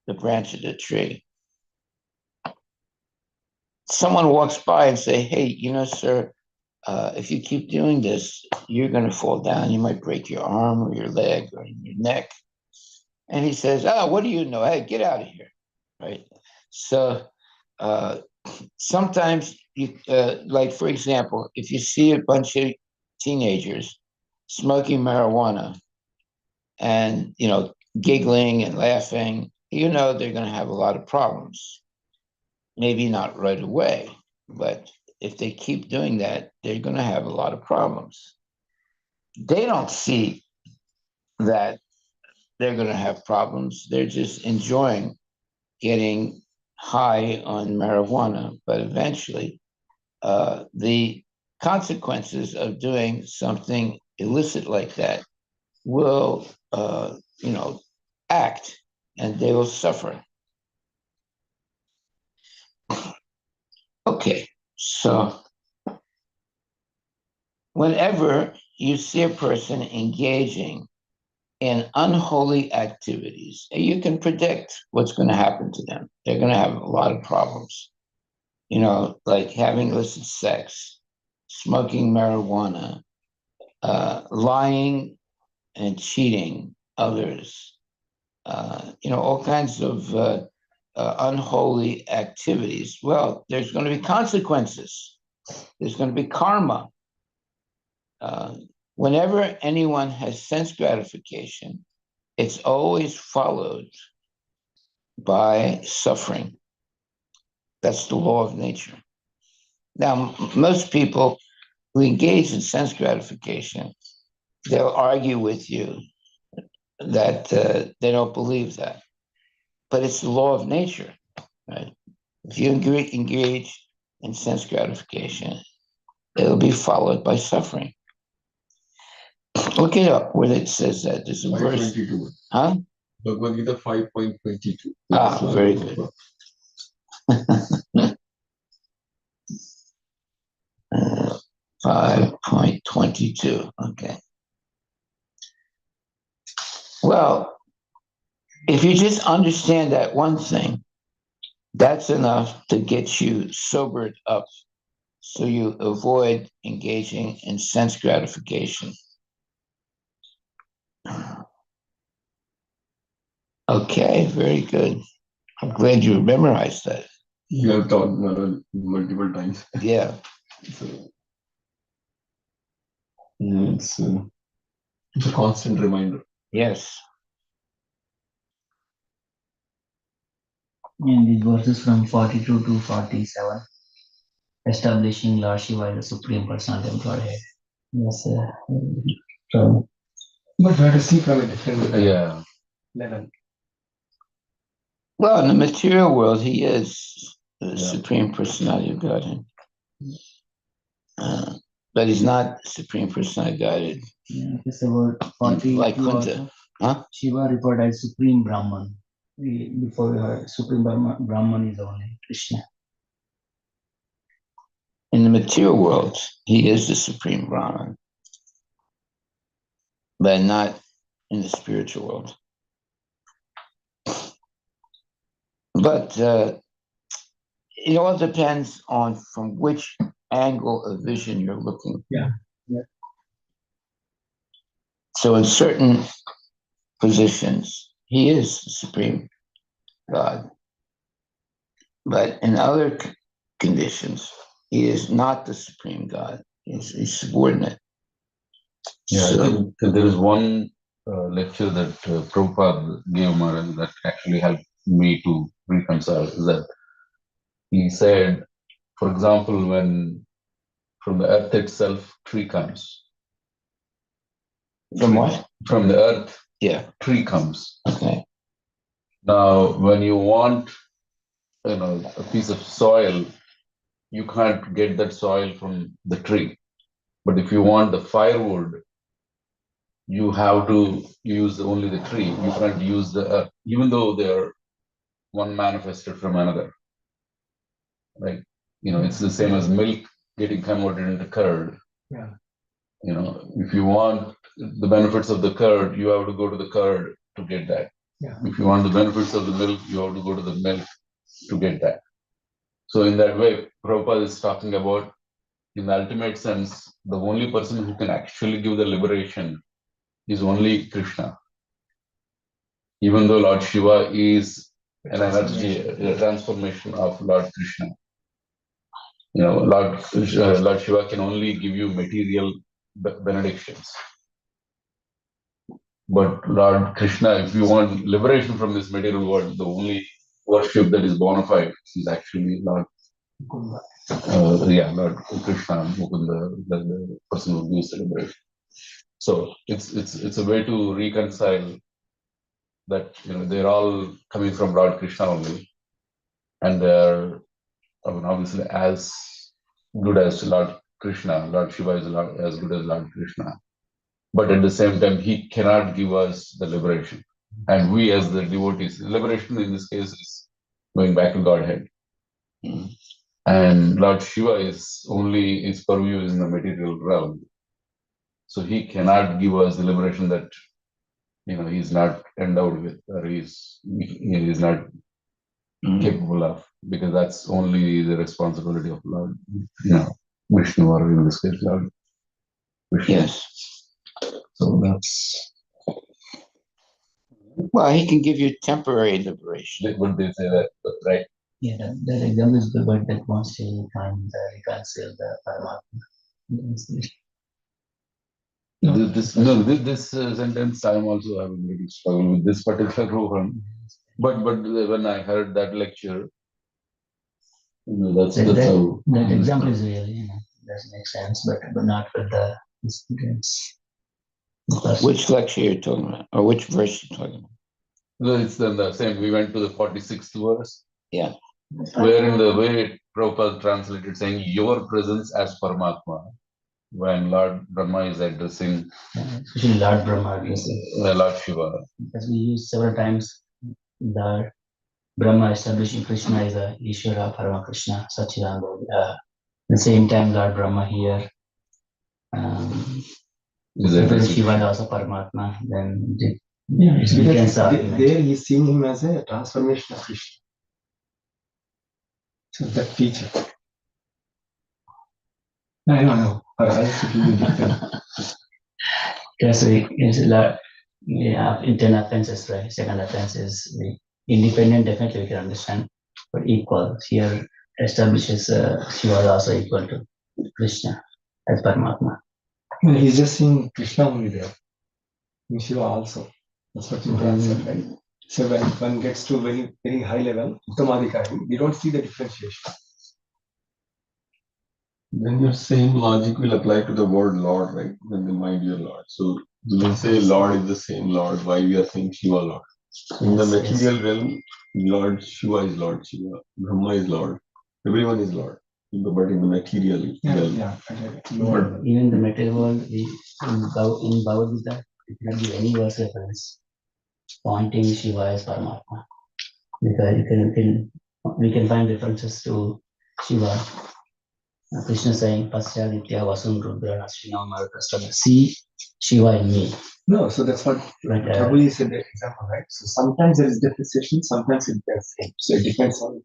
the branch of the tree. Someone walks by and say, hey, sir, if you keep doing this, you're going to fall down. You might break your arm or your leg or your neck. And he says, oh, what do you know? Hey, get out of here, right? So sometimes, like, for example, if you see a bunch of teenagers smoking marijuana and, giggling and laughing, they're going to have a lot of problems. Maybe not right away, but if they keep doing that, they're going to have a lot of problems. They don't see that they're going to have problems. They're just enjoying getting high on marijuana, but eventually the consequences of doing something illicit like that will, act, and they will suffer. Okay, so whenever you see a person engaging in unholy activities, you can predict what's going to happen to them. They're going to have a lot of problems, like having illicit sex, smoking marijuana, lying and cheating others, all kinds of unholy activities. Well, there's going to be consequences. There's going to be karma. Whenever anyone has sense gratification, it's always followed by suffering. That's the law of nature. Now, most people who engage in sense gratification, they'll argue with you that they don't believe that. but it's the law of nature, right? If you engage in sense gratification, it'll be followed by suffering. Look it up where it says that. There's a verse. 522. Huh? Bhagavad Gita 5.22. Ah, very good. 5.22. Okay. Well, if you just understand that one thing, that's enough to get you sobered up so you avoid engaging in sense gratification. Okay, very good. I'm glad you memorized that. You have taught multiple times. Yeah. So, yeah, it's a constant reminder. Yes. And these verses from 42 to 47, establishing Lord Shiva as the Supreme Personality of Godhead. Yes, so But we have to see from a different Yeah. level. Well, in the material world, he is the Yeah. Supreme Personality of Godhead. But he's not Supreme Personality of Godhead. yeah, it's about 42 Like Kunta. also. Huh? Shiva referred as Supreme Brahman. Before we heard Supreme Brahman is only Krishna. In the material world, he is the Supreme Brahman, but not in the spiritual world. But it all depends on from which angle of vision you're looking. Yeah. Yeah. So in certain positions, he is the Supreme God. But in other conditions, he is not the Supreme God. He's subordinate. Yeah, So- I think there is one lecture that Prabhupada gave Maharaj that actually helped me to reconcile. Is that he said, for example, when from the earth itself tree comes, From what? from the earth Yeah. tree comes. Okay. Now, when you want, a piece of soil, you can't get that soil from the tree. But if you want the firewood, you have to use only the tree. You can't use the earth, even though they are one manifested from another. Like, it's the same as milk getting converted into curd. Yeah. If you want the benefits of the curd, you have to go to the curd to get that. Yeah. If you want the benefits of the milk, you have to go to the milk to get that. So in that way, Prabhupada is talking about, in the ultimate sense, the only person who can actually give the liberation is only Krishna. Even though Lord Shiva is an energy, a transformation of Lord Krishna. Lord Shiva can only give you material benedictions. But Lord Krishna, if you want liberation from this material world, the only worship that is bona fide is actually Lord Lord Krishna, Mukunda, the person who gives the liberation. So it's a way to reconcile that they're all coming from Lord Krishna only, and they're obviously as good as Lord Krishna. Lord Shiva is as good as Lord Krishna, but at the same time, he cannot give us the liberation. And we, as the devotees, liberation in this case is going back to Godhead. Mm. And Lord Shiva is only his purview is in the material realm, so he cannot give us the liberation that he's not endowed with, or he is not capable of, because that's only the responsibility of Lord, Vishnu, or in this case, Lord Vishnu. Yes. So that's Well, he can give you temporary liberation. what they say that, right? Yeah, that example is good, but that wants to find the reconcile the Paramatma. This sentence I'm also having a little struggle with this particular program. But when I heard that lecture, that's how that example is really, doesn't make sense, but not with the students. Which lecture you're talking about, or which verse you're talking about? So it's then the same. We went to the 46th verse. Yeah. Where in the way Prabhupada translated saying, your presence as Paramatma, when Lord Brahma is addressing Especially Lord Brahma addressing. Lord Shiva. As we use several times, the Brahma establishing Krishna is a Ishvara, Parama Krishna, Sachidananda. At the same time, Lord Brahma here. Is Because addressing Shiva is also Paramatma, then Yeah, it's we can because argument. there he's seeing him as a transformation of Krishna. So that feature. I don't know. For us, it will be different. Because it's a lot, yeah, internal offenses, right? Second offense is the independent, definitely we can understand, but equal. Here establishes Shiva is also equal to Krishna as Paramatma. No, he's just seeing Krishna only there. In Shiva also. That's what you said, right? So when one gets to very, very high level, Uttamadhikari, we don't see the differentiation. Then your same logic will apply to the word Lord, right? When they my dear Lord. So we will say Lord is the same Lord. Why we are saying Shiva Lord? In the material realm, Lord Shiva is Lord Shiva. Brahma is Lord. Everyone is Lord. But in the material realm, Even the material world, in Bhagavad Gita, it cannot give any verse reference pointing Shiva as Paramatma. Because we can find references to Shiva. Krishna saying, Pasyaditya Vasum Rudra Ashwinam Marutastra. See Shiva in me. No, so that's what But Prabhu is in the example, right? So sometimes there is differentiation, sometimes it's the same. So it depends on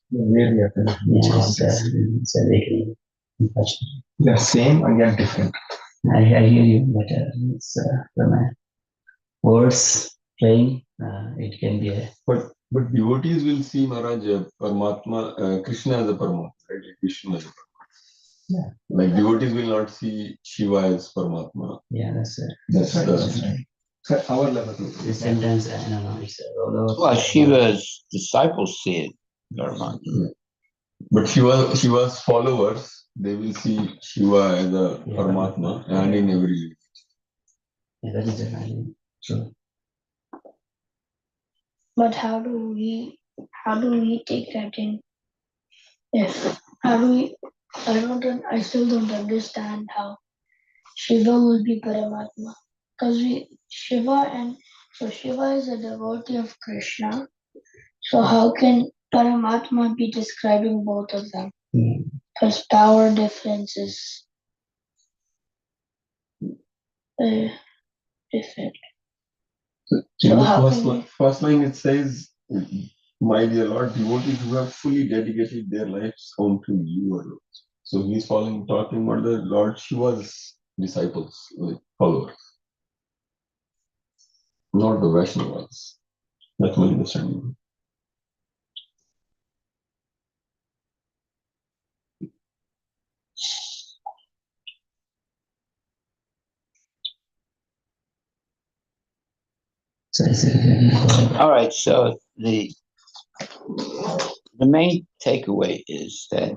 where we are connected. it's awakening. Unfortunately. They are same and yet different. I hear you, but it's from words playing, it can be a. But devotees will see Maharaj Paramatma, Krishna as a Paramatma, right? Like Vishnu as a Paramatma. Yeah. Like devotees will not see Shiva as Paramatma. Yeah, that's right. So our level. The sentence, I don't know, it's Well, Shiva's disciples see it, Dharma. Yeah. But Shiva's followers, they will see Shiva as a Paramatma and in every. Yeah, that is definitely true. But how do we take that in? If how do we? I still don't understand how Shiva will be Paramatma, because Shiva is a devotee of Krishna. So how can Paramatma be describing both of them? Because power difference is different. So in the first line it says, my dear Lord, devotees who have fully dedicated their lives unto you alone. So he's talking about the Lord Shiva's disciples, like followers, not the Vaishnavas. That's my understanding. All right, so the main takeaway is that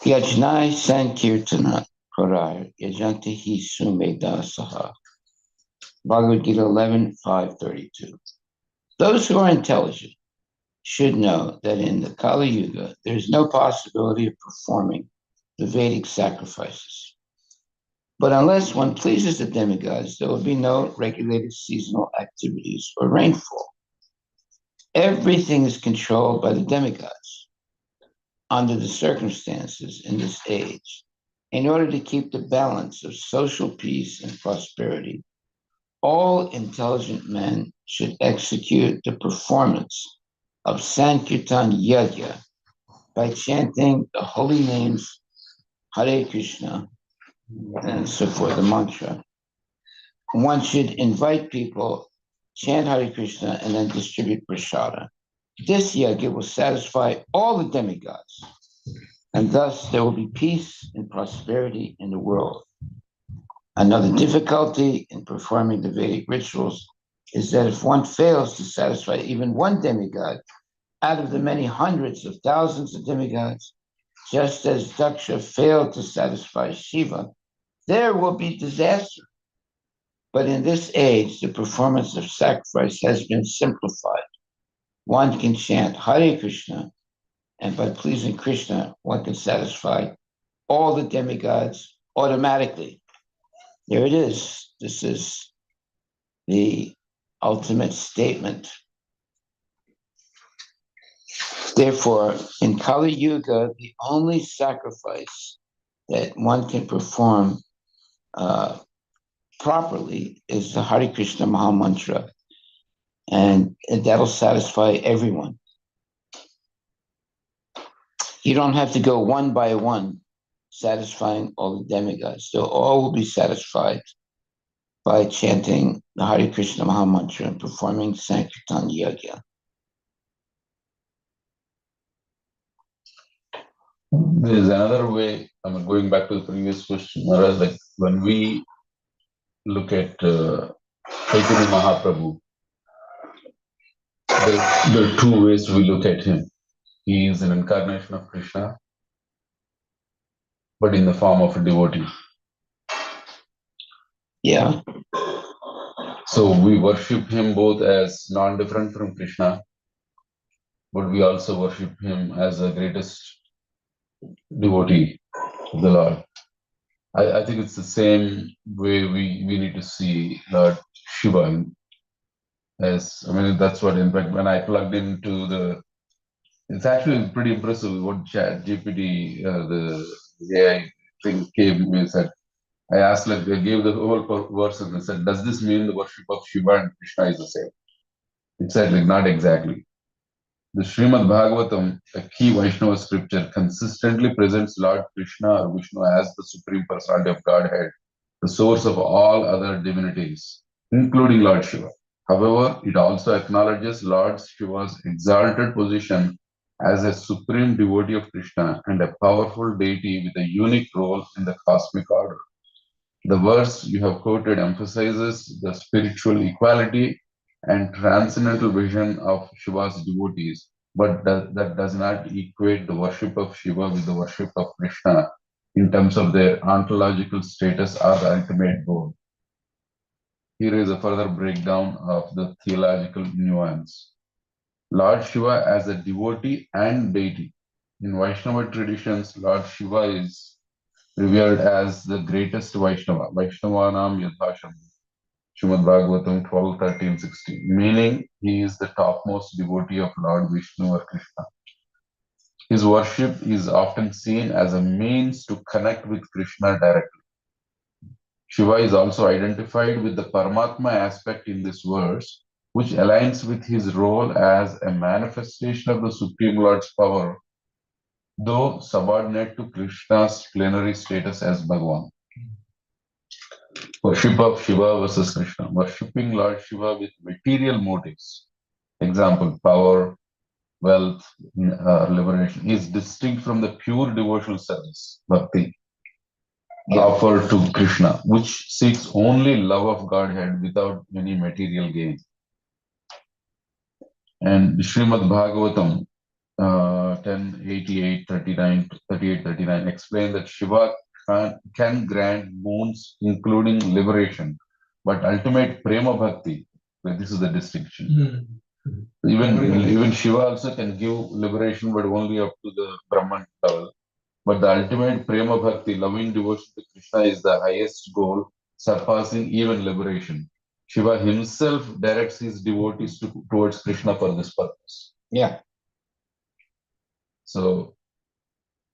Yajnai Sankirtana Karar Yajanti Hi Sumeda Saha. Bhagavad Gita 11:532. Those who are intelligent should know that in the Kali Yuga, there is no possibility of performing the Vedic sacrifices. But unless one pleases the demigods, there will be no regulated seasonal activities or rainfall. Everything is controlled by the demigods under the circumstances in this age. In order to keep the balance of social peace and prosperity, all intelligent men should execute the performance of Sankirtan Yajna by chanting the holy names Hare Krishna and so forth, the mantra. One should invite people, chant Hare Krishna, and then distribute prasada. This yajna will satisfy all the demigods, and thus there will be peace and prosperity in the world. Another difficulty in performing the Vedic rituals is that if one fails to satisfy even one demigod out of the many hundreds of thousands of demigods, just as Daksha failed to satisfy Shiva, there will be disaster. But in this age, the performance of sacrifice has been simplified. One can chant Hare Krishna, and by pleasing Krishna, one can satisfy all the demigods automatically. There it is. This is the ultimate statement. Therefore, in Kali Yuga, the only sacrifice that one can perform properly is the Hare Krishna Maha Mantra, and that'll satisfy everyone. You don't have to go one by one, satisfying all the demigods. They'll all will be satisfied by chanting the Hare Krishna Maha Mantra and performing Sankirtan Yagya. There is another way. Going back to the previous question, Maharaj, like when we look at Chaitanya Mahaprabhu, there are two ways we look at him. He is an incarnation of Krishna, but in the form of a devotee. Yeah. So we worship him both as non-different from Krishna, but we also worship him as the greatest devotee of the Lord. I think it's the same way we need to see Lord Shiva as, that's what, in fact, when I plugged into it's actually pretty impressive what Chat GPT, the AI thing came and said. I asked, like, they gave the whole verse and they said, does this mean the worship of Shiva and Krishna is the same? It said, like, not exactly. The Srimad Bhagavatam, a key Vaishnava scripture, consistently presents Lord Krishna or Vishnu as the Supreme Personality of Godhead, the source of all other divinities, including Lord Shiva. However, it also acknowledges Lord Shiva's exalted position as a supreme devotee of Krishna and a powerful deity with a unique role in the cosmic order. The verse you have quoted emphasizes the spiritual equality and transcendental vision of Shiva's devotees, but that does not equate the worship of Shiva with the worship of Krishna in terms of their ontological status or the ultimate goal. Here is a further breakdown of the theological nuance. Lord Shiva as a devotee and deity. In Vaishnava traditions, Lord Shiva is revered as the greatest Vaishnava, Vaishnavanam Yadhasham, Srimad Bhagavatam 12, 13, 16, meaning he is the topmost devotee of Lord Vishnu or Krishna. His worship is often seen as a means to connect with Krishna directly. Shiva is also identified with the Paramatma aspect in this verse, which aligns with his role as a manifestation of the Supreme Lord's power, though subordinate to Krishna's plenary status as Bhagavan. Worship of Shiva versus Krishna. Worshipping Lord Shiva with material motives, example, power, wealth, liberation, is distinct from the pure devotional service, bhakti, offered to Krishna, which seeks only love of Godhead without any material gain. And Srimad Bhagavatam 10:88, 39, 38, 39 explain that Shiva can grant boons including liberation, but ultimate prema bhakti, this is the distinction. Even Shiva also can give liberation, but only up to the Brahman level. But the ultimate prema bhakti, loving devotion to Krishna, is the highest goal, surpassing even liberation. Shiva himself directs his devotees towards Krishna for this purpose. Yeah. So,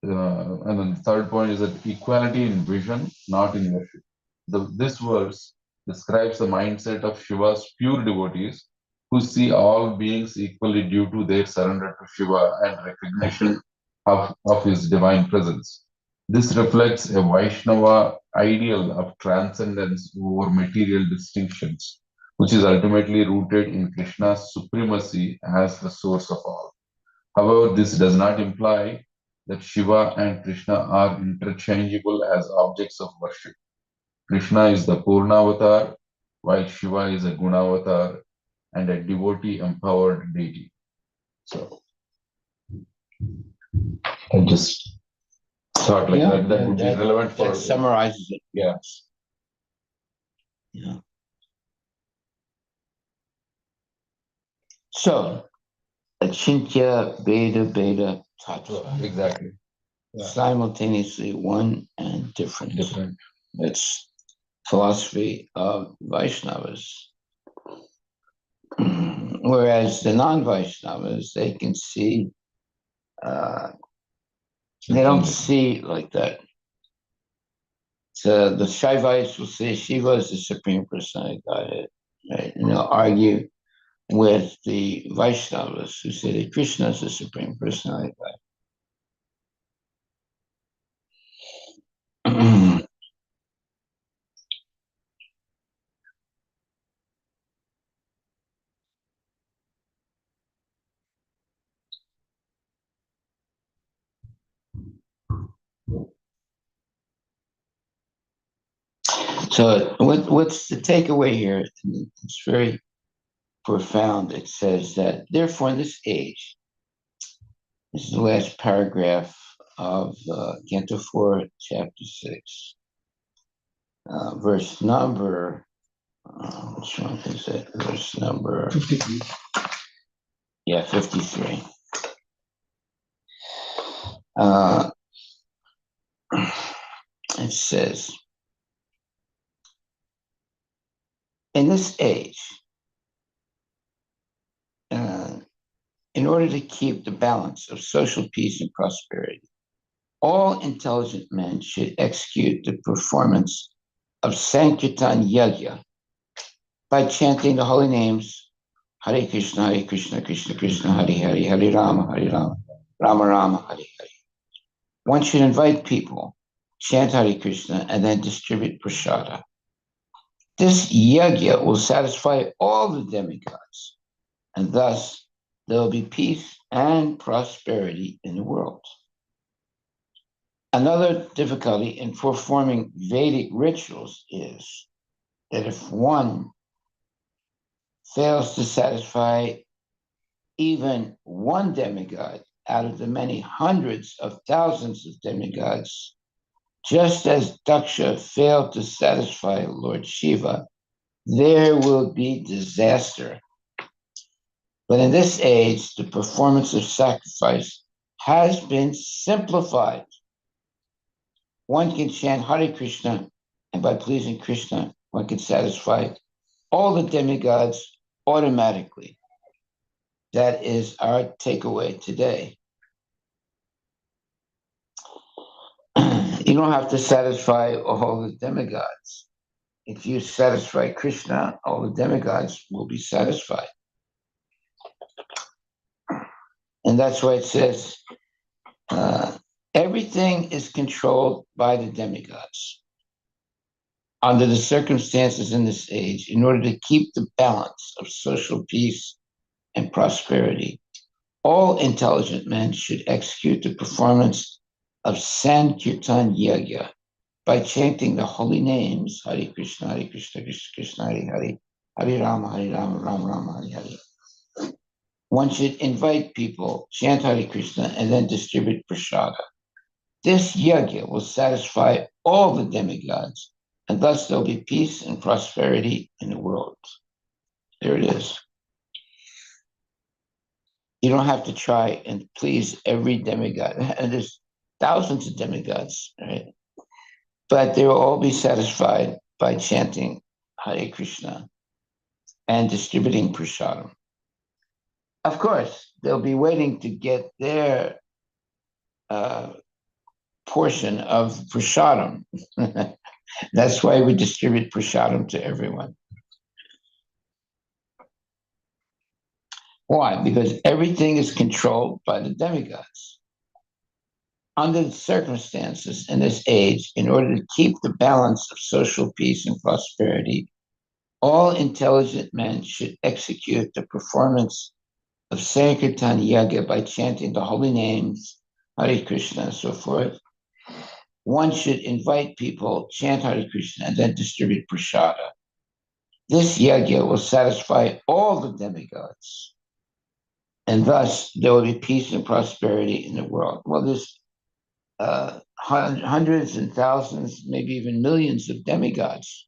and then the third point is that equality in vision, not in worship. This verse describes the mindset of Shiva's pure devotees who see all beings equally due to their surrender to Shiva and recognition of his divine presence. This reflects a Vaishnava ideal of transcendence over material distinctions, which is ultimately rooted in Krishna's supremacy as the source of all. However, this does not imply that Shiva and Krishna are interchangeable as objects of worship. Krishna is the Purnavatar, while Shiva is a Gunavatar and a devotee-empowered deity. So, I just thought like that would be relevant for... That summarizes it. Yes. Yeah. So, Achintya, Beta, Tattva. Exactly. Yeah. Simultaneously one and different. Different. That's philosophy of Vaishnavas. Whereas the non-Vaishnavas, they can see, they don't see like that. So the Shaivaites will say Shiva is the Supreme Personality of Godhead, right? And they'll argue with the Vaishnavas who say that Krishna is the Supreme Personality of God. So what's the takeaway here? It's very profound. It says that therefore in this age, this is the last paragraph of Canto 4, Chapter 6, verse number, which one is it? Verse number 53. Yeah, 53. Uh, it says, in this age, in order to keep the balance of social peace and prosperity, all intelligent men should execute the performance of Sankirtan Yajna by chanting the holy names Hare Krishna, Krishna Krishna, Hare Hare, Hare Rama, Rama Rama, Hare Hare. One should invite people, chant Hare Krishna, and then distribute prasada. This yajna will satisfy all the demigods, and thus there will be peace and prosperity in the world. Another difficulty in performing Vedic rituals is that if one fails to satisfy even one demigod out of the many hundreds of thousands of demigods, just as Daksha failed to satisfy Lord Shiva, there will be disaster. But in this age, the performance of sacrifice has been simplified. One can chant Hare Krishna, and by pleasing Krishna, one can satisfy all the demigods automatically. That is our takeaway today. You don't have to satisfy all the demigods. If you satisfy Krishna, all the demigods will be satisfied. And that's why it says everything is controlled by the demigods. Under the circumstances in this age, in order to keep the balance of social peace and prosperity, all intelligent men should execute the performance of Sankirtan Yajna by chanting the holy names Hare Krishna, Krishna Krishna, Hare Hare, Hare Rama, Rama Rama, Hare Hare. One should invite people, chant Hare Krishna, and then distribute prasada. This yajna will satisfy all the demigods, and thus there'll be peace and prosperity in the world. There it is. You don't have to try and please every demigod. And there's thousands of demigods, right? But they will all be satisfied by chanting Hare Krishna and distributing prasadam. Of course, they'll be waiting to get their portion of prasadam. That's why we distribute prasadam to everyone. Why? Because everything is controlled by the demigods. Under the circumstances in this age, in order to keep the balance of social peace and prosperity, all intelligent men should execute the performance of Sankirtan Yajna by chanting the holy names, Hare Krishna, and so forth. One should invite people, chant Hare Krishna, and then distribute prasada. This yajna will satisfy all the demigods, and thus there will be peace and prosperity in the world. Well, there's hundreds and thousands, maybe even millions of demigods.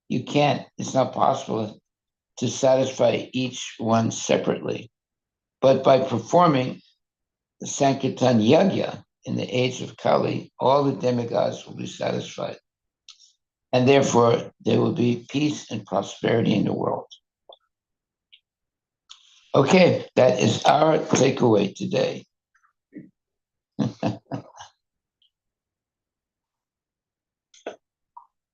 It's not possible to satisfy each one separately. But by performing the Sankirtan Yagya in the age of Kali, all the demigods will be satisfied. And therefore, there will be peace and prosperity in the world. Okay, that is our takeaway today.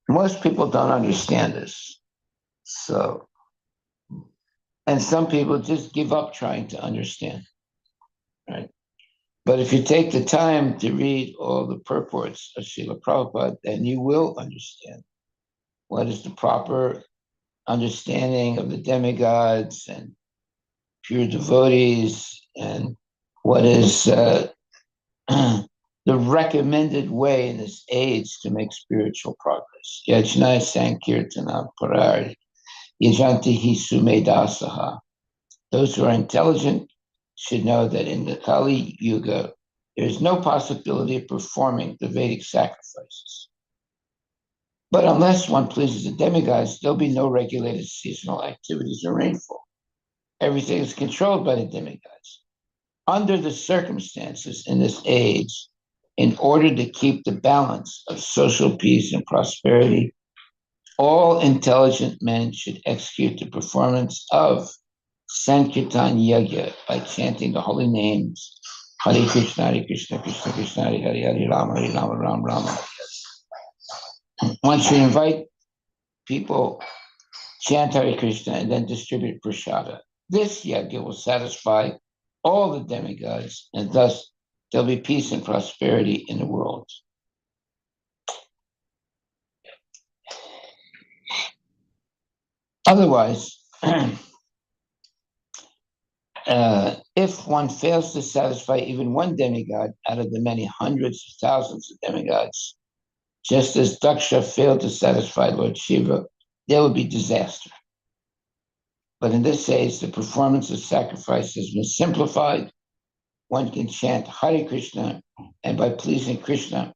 Most people don't understand this. So, and some people just give up trying to understand, right? But if you take the time to read all the purports of Srila Prabhupada, then you will understand what is the proper understanding of the demigods and pure devotees, and what is the recommended way in this age to make spiritual progress. Yajna Sankirtana Parar Yajanti Sumedasaha. Those who are intelligent should know that in the Kali Yuga, there is no possibility of performing the Vedic sacrifices. But unless one pleases the demigods, there'll be no regulated seasonal activities or rainfall. Everything is controlled by the demigods. Under the circumstances in this age, in order to keep the balance of social peace and prosperity, all intelligent men should execute the performance of Sankirtan Yagya by chanting the holy names Hare Krishna, Krishna Krishna, Hare Hare, Hare Rama, Rama Rama. One should invite people, chant Hare Krishna, and then distribute prasada. This yagya will satisfy all the demigods, and thus there'll be peace and prosperity in the world. Otherwise, if one fails to satisfy even one demigod out of the many hundreds of thousands of demigods, just as Daksha failed to satisfy Lord Shiva, there will be disaster. But in this age, the performance of sacrifice has been simplified. One can chant Hare Krishna, and by pleasing Krishna,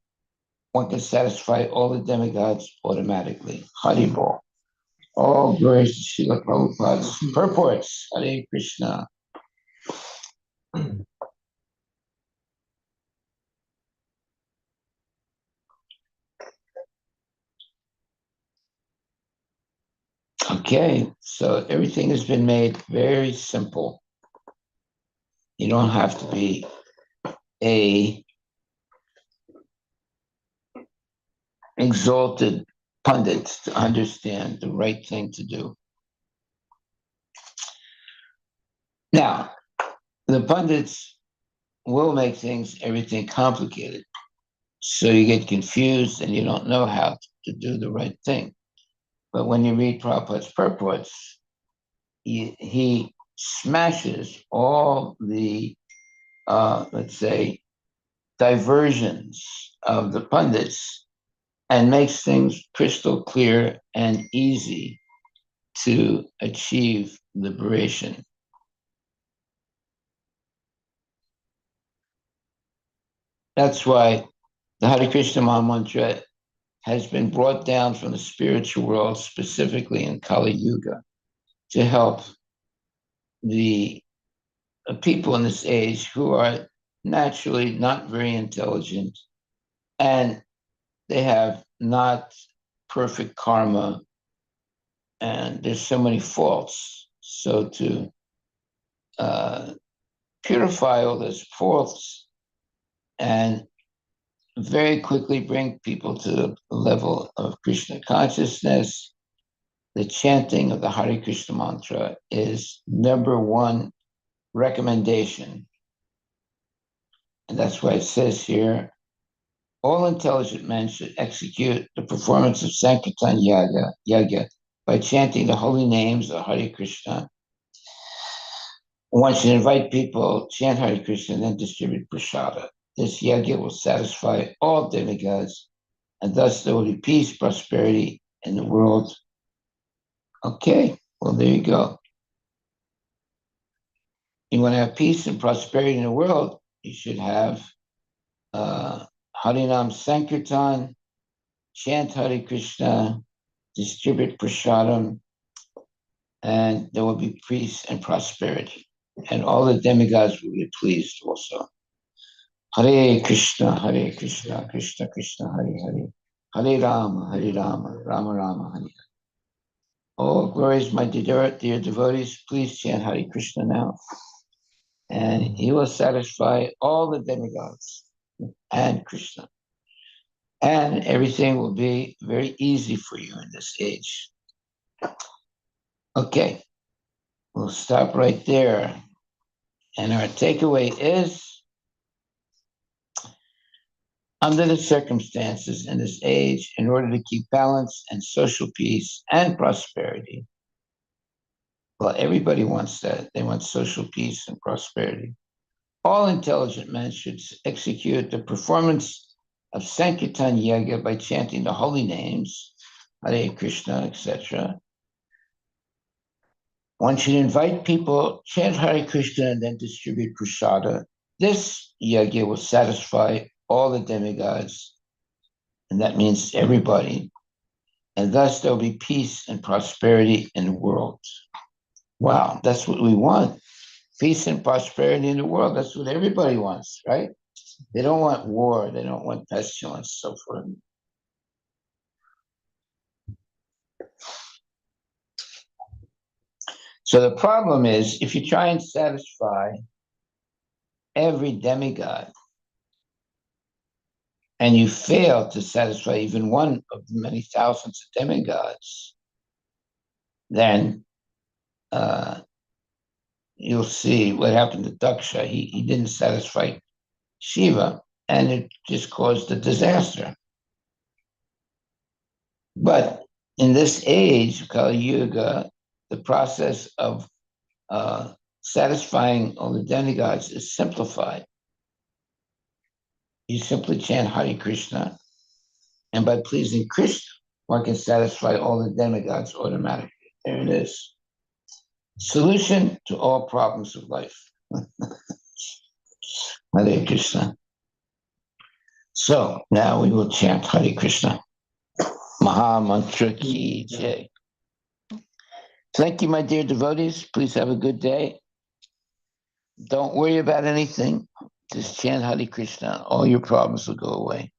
one can satisfy all the demigods automatically. Haribol. All glories to Srila Prabhupada's purports. Hare Krishna. Okay, so everything has been made very simple. You don't have to be a exalted pundit to understand the right thing to do. Now, the pundits will make everything complicated. So you get confused and you don't know how to do the right thing. But when you read Prabhupada's purports, he smashes all the, let's say, diversions of the pundits and makes things crystal clear and easy to achieve liberation. That's why the Hare Krishna Mantra has been brought down from the spiritual world, specifically in Kali Yuga, to help the people in this age who are naturally not very intelligent, and they have not perfect karma, and there's so many faults. So to purify all those faults and very quickly bring people to the level of Krishna consciousness, the chanting of the Hare Krishna mantra is number one recommendation. And that's why it says here, all intelligent men should execute the performance of Sankirtan Yagya by chanting the holy names of Hare Krishna. One should invite people, chant Hare Krishna, and then distribute prasada. This yagya will satisfy all demigods, and thus there will be peace, prosperity in the world. Okay, well, there you go. You want to have peace and prosperity in the world, you should have Harinam Sankirtan, chant Hare Krishna, distribute prasadam, and there will be peace and prosperity. And all the demigods will be pleased also. Hare Krishna, Krishna Krishna, Hare Hare. Hare Rama, Rama Rama, Hare. Oh, glories, my dear devotees, please chant Hare Krishna now. And he will satisfy all the demigods and Krishna. And everything will be very easy for you in this age. Okay, we'll stop right there. And our takeaway is, under the circumstances in this age, in order to keep balance and social peace and prosperity, well, everybody wants that. They want social peace and prosperity. All intelligent men should execute the performance of Sankirtan Yoga by chanting the holy names, Hare Krishna, etc. One should invite people, chant Hare Krishna, and then distribute prasada. This yoga will satisfy all the demigods, and that means everybody. And thus there'll be peace and prosperity in the world. Wow, that's what we want. Peace and prosperity in the world. That's what everybody wants, right? They don't want war. They don't want pestilence, so forth. So the problem is, if you try and satisfy every demigod, and you fail to satisfy even one of the many thousands of demigods, then you'll see what happened to Daksha. He didn't satisfy Shiva, and it just caused a disaster. But in this age, Kali Yuga, the process of satisfying all the demigods is simplified. You simply chant Hare Krishna, and by pleasing Krishna, one can satisfy all the demigods automatically. There it is. Solution to all problems of life. Hare Krishna. So now we will chant Hare Krishna. Maha Mantra Ki Jai. Thank you, my dear devotees. Please have a good day. Don't worry about anything. Just chant Hare Krishna. All your problems will go away.